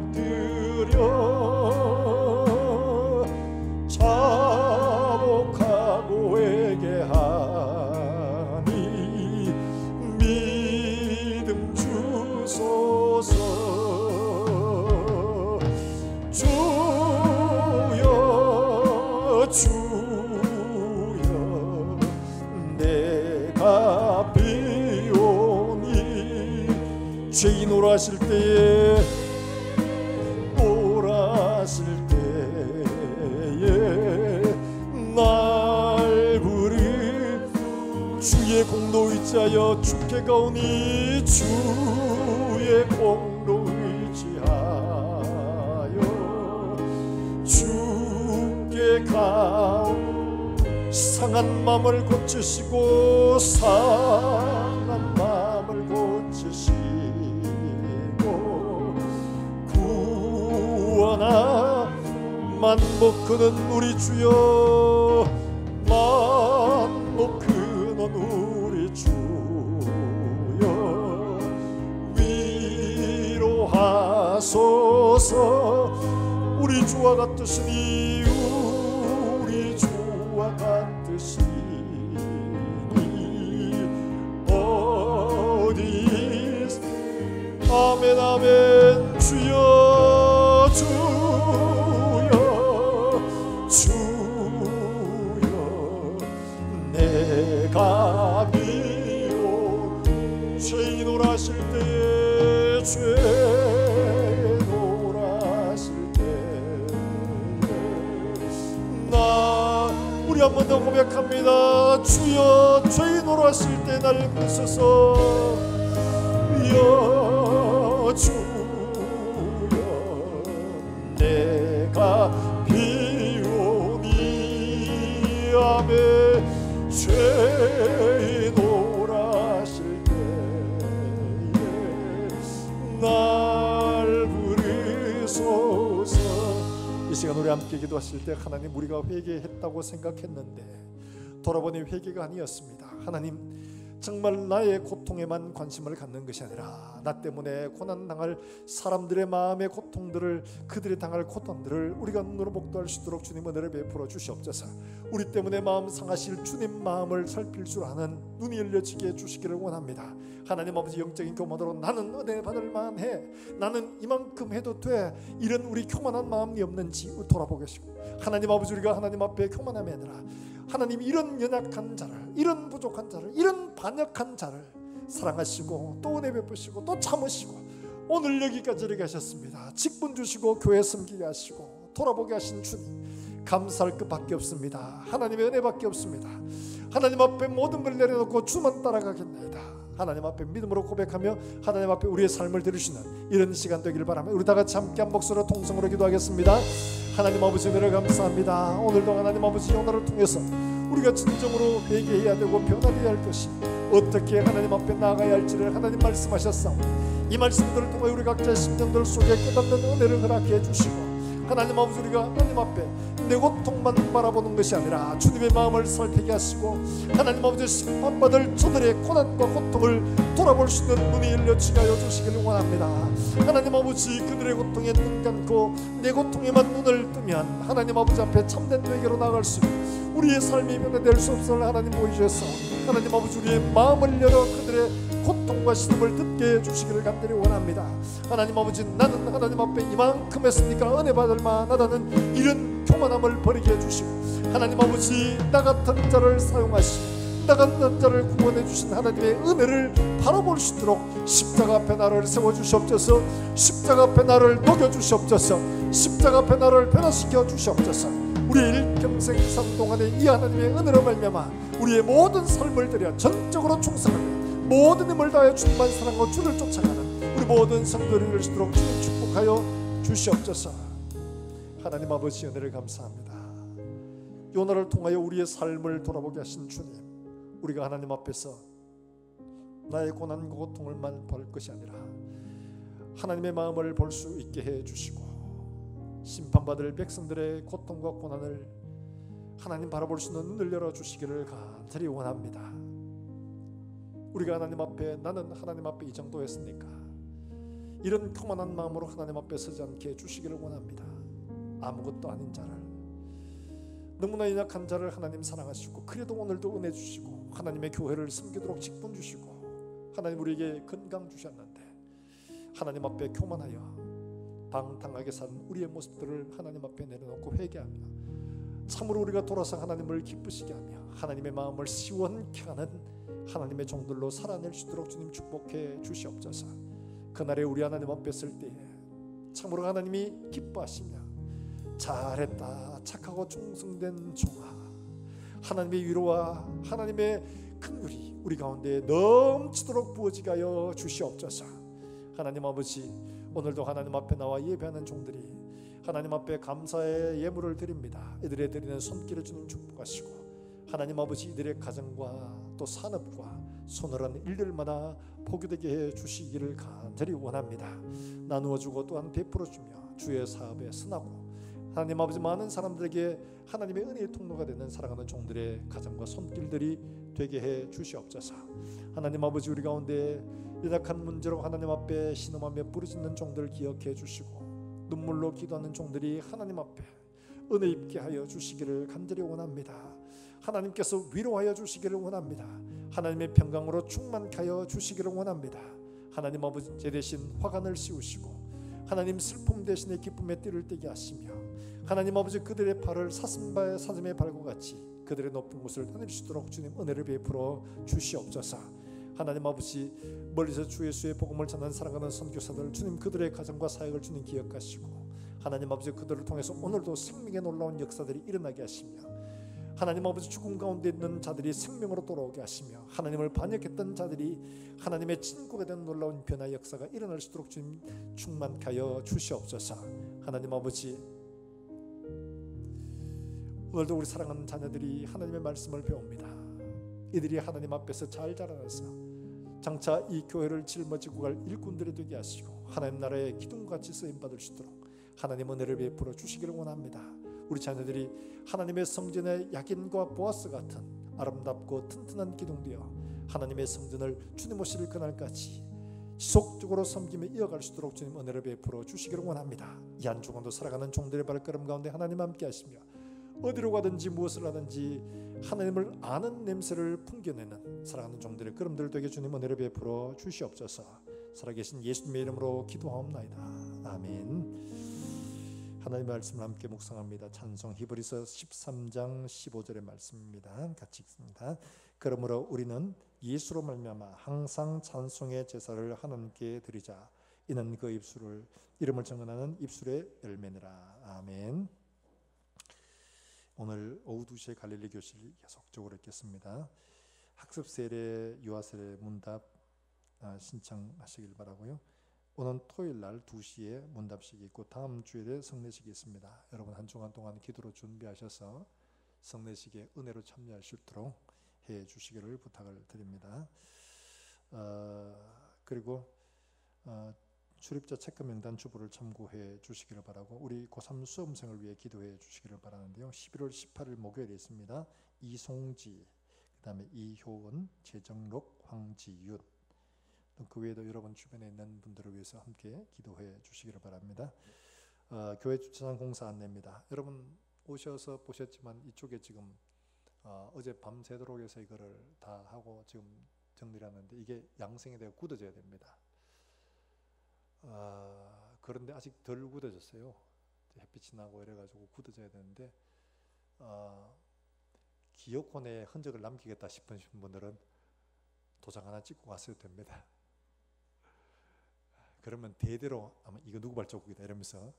엎드려 자복하고 회개하니 믿음 주소서. 주여 주여, 내가 비오니 죄인 놀라실 때에, 놀라실 때에 날 부르. 주의 공로 의지하여 주께 가오니, 주의 공로 의지하여 주께 가오. 상한 마음을 고치시고, 상한 마음을 고치시고 구원하 만복 크는 우리 주여, 만복 크는 우리 주여 위로하소서. 우리 주와 같으시니, 우리 주와 같으시니 어디. 아멘 아멘. 주여 주여 주여, 내가 비오. 죄인 놀라실 때에, 죄 놀라실 때에 나. 우리 한 번 더 고백합니다. 주여, 죄인 놀라실 때 날 부르소서. 주여 주여, 내가 비오니 아멘. 죄에 놀라실 때에 날 부르소서. 이 시간 우리 함께 기도하실 때, 하나님, 우리가 회개했다고 생각했는데 돌아보니 회개가 아니었습니다. 하나님, 정말 나의 고통에만 관심을 갖는 것이 아니라 나 때문에 고난당할 사람들의 마음의 고통들을, 그들이 당할 고통들을 우리가 눈으로 목도할 수 있도록 주님 은혜를 베풀어 주시옵소서. 우리 때문에 마음 상하실 주님 마음을 살필 줄 아는 눈이 열려지게 해주시기를 원합니다. 하나님 아버지, 영적인 교만으로 나는 은혜 받을 만해, 나는 이만큼 해도 돼, 이런 우리 교만한 마음이 없는지 돌아보겠습니다. 하나님 아버지, 우리가 하나님 앞에 교만함이 아니라 하나님, 이런 연약한 자를, 이런 부족한 자를, 이런 반역한 자를 사랑하시고 또 은혜 베푸시고 또 참으시고 오늘 여기까지 이르게 하셨습니다. 직분 주시고 교회 섬기게 하시고 돌아보게 하신 주님, 감사할 것밖에 없습니다. 하나님의 은혜밖에 없습니다. 하나님 앞에 모든 걸 내려놓고 주만 따라가겠나이다. 하나님 앞에 믿음으로 고백하며 하나님 앞에 우리의 삶을 들으시는 이런 시간 되기를 바라며 우리 다 같이 함께 한 목소리로 통성으로 기도하겠습니다. 하나님 아버지, 은혜를 감사합니다. 오늘도 하나님 아버지, 오늘을 통해서 우리가 진정으로 회개해야 되고 변화되어야 할 것이 어떻게 하나님 앞에 나아가야 할지를 하나님 말씀하셨사오니 이 말씀들을 통해 우리 각자의 심령들 속에 깨닫는 은혜를 허락해 주시고 하나님 아버지, 우리가 하나님 앞에 내 고통만 바라보는 것이 아니라 주님의 마음을 살피게 하시고 하나님 아버지 심판받을 저들의 고난과 고통을 돌아볼 수 있는 눈이 열려지게 하여 주시기를 원합니다. 하나님 아버지, 그들의 고통에 눈 감고 내 고통에만 눈을 뜨면 하나님 아버지 앞에 참된 회개로 나아갈 수 있는 우리의 삶이 변화될 수 없음을 하나님 보여주셔서 하나님 아버지, 우리의 마음을 열어 그들의 고통과 시름을 듣게 해주시기를 간절히 원합니다. 하나님 아버지, 나는 하나님 앞에 이만큼 했으니까 은혜 받을 만하다는 이런 교만함을 버리게 해주시고 하나님 아버지, 나 같은 자를 사용하시고 나 같은 자를 구원해 주신 하나님의 은혜를 바라볼 수 있도록 십자가 앞에 나를 세워주시옵소서. 십자가 앞에 나를 녹여주시옵소서. 십자가 앞에 나를 변화시켜 주시옵소서. 우리의 일평생 삶 동안에 이 하나님의 은혜로 말미암아 우리의 모든 삶을 들여 전적으로 충성하며 모든 힘을 다하여 주님만 사랑하고 주를 쫓아가는 우리 모든 성도들이 될 수 있도록 주님 축복하여 주시옵소서. 하나님 아버지, 은혜를 감사합니다. 요나를 통하여 우리의 삶을 돌아보게 하신 주님, 우리가 하나님 앞에서 나의 고난과 고통을만 볼 것이 아니라 하나님의 마음을 볼 수 있게 해주시고 심판받을 백성들의 고통과 고난을 하나님 바라볼 수 있는 눈을 열어주시기를 간절히 원합니다. 우리가 하나님 앞에, 나는 하나님 앞에 이 정도 했으니까 이런 교만한 마음으로 하나님 앞에 서지 않게 해주시기를 원합니다. 아무것도 아닌 자를, 너무나 연약한 자를 하나님 사랑하시고 그래도 오늘도 은혜 주시고 하나님의 교회를 섬기도록 직분 주시고 하나님 우리에게 건강 주셨는데 하나님 앞에 교만하여 방탕하게 산 우리의 모습들을 하나님 앞에 내려놓고 회개하며 참으로 우리가 돌아서 하나님을 기쁘시게 하며 하나님의 마음을 시원케 하는 하나님의 종들로 살아낼 수 있도록 주님 축복해 주시옵소서. 그날에 우리 하나님 앞에 설 때에 참으로 하나님이 기뻐하시며 잘했다, 착하고 충성된 종아, 하나님의 위로와 하나님의 긍휼이 우리 가운데 넘치도록 부어지게 하여 주시옵소서. 하나님 아버지, 오늘도 하나님 앞에 나와 예배하는 종들이 하나님 앞에 감사의 예물을 드립니다. 이들의 드리는 손길을 주님 축복하시고 하나님 아버지, 이들의 가정과 또 산업과 손을한 일들마다 복유되게 해 주시기를 간절히 원합니다. 나누어주고 또한 베풀어주며 주의 사업에 선하고 하나님 아버지, 많은 사람들에게 하나님의 은혜의 통로가 되는 사랑하는 종들의 가정과 손길들이 되게 해 주시옵소서. 하나님 아버지, 우리 가운데 연약한 문제로 하나님 앞에 신음하며 부르짖는 종들 기억해 주시고 눈물로 기도하는 종들이 하나님 앞에 은혜 입게 하여 주시기를 간절히 원합니다. 하나님께서 위로하여 주시기를 원합니다. 하나님의 평강으로 충만케 하여 주시기를 원합니다. 하나님 아버지, 제 대신 화관을 씌우시고 하나님 슬픔 대신에 기쁨의 띠를 떼게 하시며 하나님 아버지, 그들의 발을 사슴바의 사슴의 발과 같이 그들의 높은 곳을 다닐 수 있도록 주님 은혜를 베풀어 주시옵소서. 하나님 아버지, 멀리서 주 예수의 복음을 전하는 사랑하는 선교사들 주님, 그들의 가정과 사역을 주님 기억하시고 하나님 아버지, 그들을 통해서 오늘도 생명의 놀라운 역사들이 일어나게 하시며 하나님 아버지, 죽음 가운데 있는 자들이 생명으로 돌아오게 하시며 하나님을 반역했던 자들이 하나님의 친구가 되는 놀라운 변화의 역사가 일어날 수 있도록 주님 충만케 하여 주시옵소서. 하나님 아버지, 오늘도 우리 사랑하는 자녀들이 하나님의 말씀을 배웁니다. 이들이 하나님 앞에서 잘 자라나서 장차 이 교회를 짊어지고 갈 일꾼들이 되게 하시고 하나님 나라의 기둥같이 쓰임받을 수 있도록 하나님 은혜를 베풀어 주시기를 원합니다. 우리 자녀들이 하나님의 성전의 야긴과 보아스 같은 아름답고 튼튼한 기둥되어 하나님의 성전을 주님 오실 그날까지 지속적으로 섬김에 이어갈 수 있도록 주님 은혜를 베풀어 주시기를 원합니다. 이 한 주간도 살아가는 종들의 발걸음 가운데 하나님 함께 하시며 어디로 가든지 무엇을 하든지 하나님을 아는 냄새를 풍겨내는 사랑하는 종들의 걸음들 되게 주님 은혜를 베풀어 주시옵소서. 살아계신 예수님의 이름으로 기도하옵나이다. 아멘. 하나님의 말씀을 함께 묵상합니다. 찬송 히브리서 13장 15절의 말씀입니다. 같이 읽습니다. 그러므로 우리는 예수로 말미암아 항상 찬송의 제사를 하나님께 드리자. 이는 그 이름을 정언하는 입술의 열매니라. 아멘. 오늘 오후 2시에 갈릴리 교실 계속적으로 읽겠습니다. 학습 세례, 유아 세례 문답 신청하시길 바라고요. 오늘 토요일 날 2시에 문답식이 있고 다음 주일에 성례식이 있습니다. 여러분 한 주간 동안 기도로 준비하셔서 성례식에 은혜로 참여할 수 있도록 해 주시기를 부탁을 드립니다. 그리고 출입자 체크 명단 주보를 참고해 주시기를 바라고, 우리 고3 수험생을 위해 기도해 주시기를 바라는데요. 11월 18일 목요일에 있습니다. 이송지, 그 다음에 이효원, 최정록, 황지윤, 그 외에도 여러분 주변에 있는 분들을 위해서 함께 기도해 주시기를 바랍니다. 교회 주차장 공사 안내입니다. 여러분 오셔서 보셨지만 이쪽에 지금 어제 밤새도록 해서 이거를 다 하고 지금 정리를 하는데, 이게 양생이 되어 굳어져야 됩니다. 그런데 아직 덜 굳어졌어요. 햇빛이 나고 이래가지고 굳어져야 되는데, 기어콘에 흔적을 남기겠다 싶으신 분들은 도장 하나 찍고 가셔도 됩니다. 그러면 대대로 아마 이거 누구 발자국이다 이러면서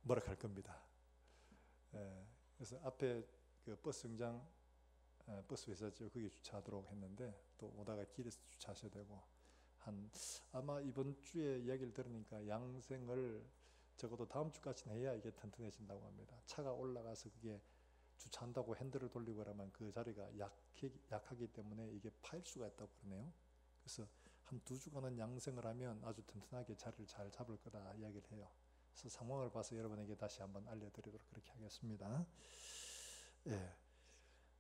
뭐라 할 겁니다. 그래서 앞에 그 버스 정장, 버스 회사죠. 거기 주차하도록 했는데 또 오다가 길에서 주차하셔야 되고, 아마 이번 주에 이야기를 들으니까 양생을 적어도 다음 주까지는 해야 이게 튼튼해진다고 합니다. 차가 올라가서 그게 주차한다고 핸들을 돌리고 그러면 그 자리가 약하기 때문에 이게 파일 수가 있다고 그러네요. 그래서 한 2주간은 양생을 하면 아주 튼튼하게 자리를 잘 잡을 거다 이야기를 해요. 그래서 상황을 봐서 여러분에게 다시 한번 알려드리도록 그렇게 하겠습니다. 예.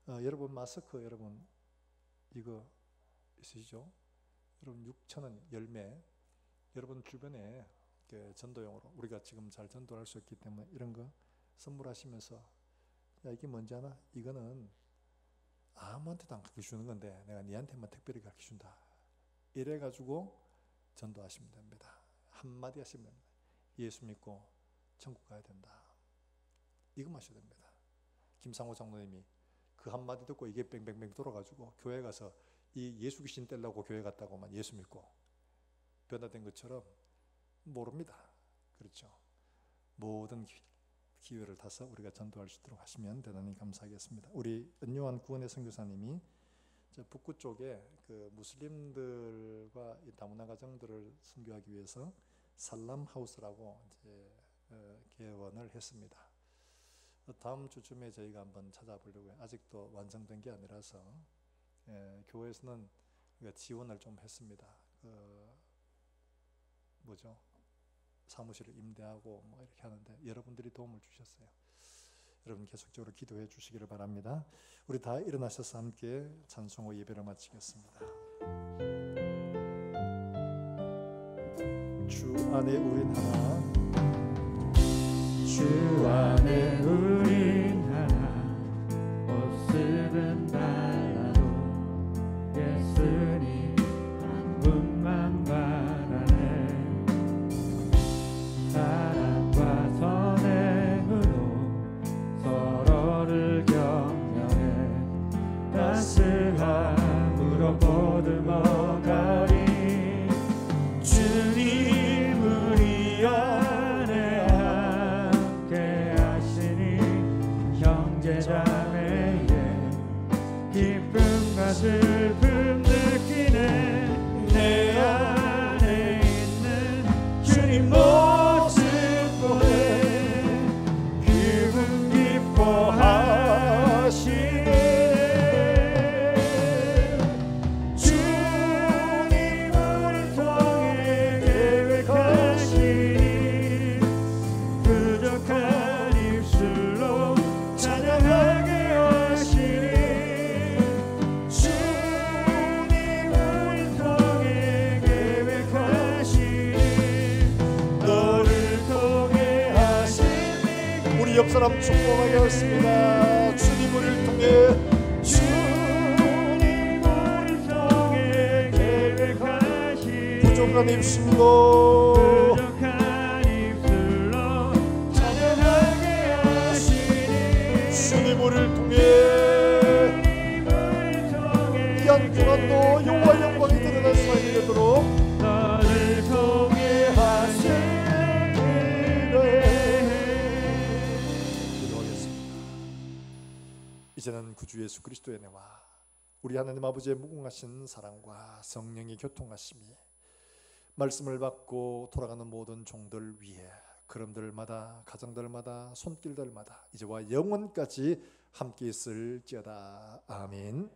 여러분 마스크 여러분 이거 있으시죠? 여러분 6,000원 열매, 여러분 주변에 전도용으로 우리가 지금 잘 전도할 수 있기 때문에 이런 거 선물하시면서, 야 이게 뭔지 아나? 이거는 아무한테도 안 가르쳐주는 건데 내가 니한테만 특별히 가르쳐준다, 이래가지고 전도하시면 됩니다. 한마디 하시면 됩니다. 예수 믿고 천국 가야 된다, 이거 하셔야 됩니다. 김상호 장로님이 그 한마디 듣고 이게 뱅뱅뱅 돌아가지고 교회 가서 이 예수 귀신 떼려고 교회 갔다고만 예수 믿고 변화된 것처럼 모릅니다. 그렇죠? 모든 기회를 타서 우리가 전도할 수 있도록 하시면 대단히 감사하겠습니다. 우리 은요한 구원의 선교사님이 북구 쪽에 그 무슬림들과 이 다문화 가정들을 선교하기 위해서 살람 하우스라고 이제 개원을 했습니다. 다음 주쯤에 저희가 한번 찾아보려고 해요. 아직도 완성된 게 아니라서 교회에서는 지원을 좀 했습니다. 사무실을 임대하고 뭐 이렇게 하는데 여러분들이 도움을 주셨어요. 여러분 계속적으로 기도해 주시기를 바랍니다. 우리 다 일어나셔서 함께 찬송호 예배를 마치겠습니다. 주 안에 우린 하나, 주 안에 우린 하나, 모습은 달라도 예수님 한 분만 바라네. 사랑과 선행으로 서로를 격려해 따스함으로 보듬어가리. 주님 우리 안에 함께 하시니 형제자매의 기쁨과 슬픔 느끼네. 내 안에 있는 주님 모습 보네. 그분 기뻐하시네. 주님 우리 통해 계획하시니 부족한 입술로 찬양하게 하시니. 주님 우리 통해 계획하시니 너를 통해 하시니. 우리 옆 사람 축복하게 하겠습니다. 주님 우리를 통해, 주님 우리 통해 계획하시니 부족한 입술로 부족한 입술로 찬양하게 하시니. 주님 우리를 통해 우리 통해 귀한 고난도 여호와의 영광이 드러난 삶이 되도록 너를 통해 하시니. 기도하겠습니다. 이제는 구주 예수 그리스도의 은혜와 우리 하나님 아버지의 무궁하신 사랑과 성령의 교통하심이 말씀을 받고 돌아가는 모든 종들 위에, 걸음들마다, 가정들마다, 손길들마다 이제와 영원까지 함께 있을지어다. 아멘.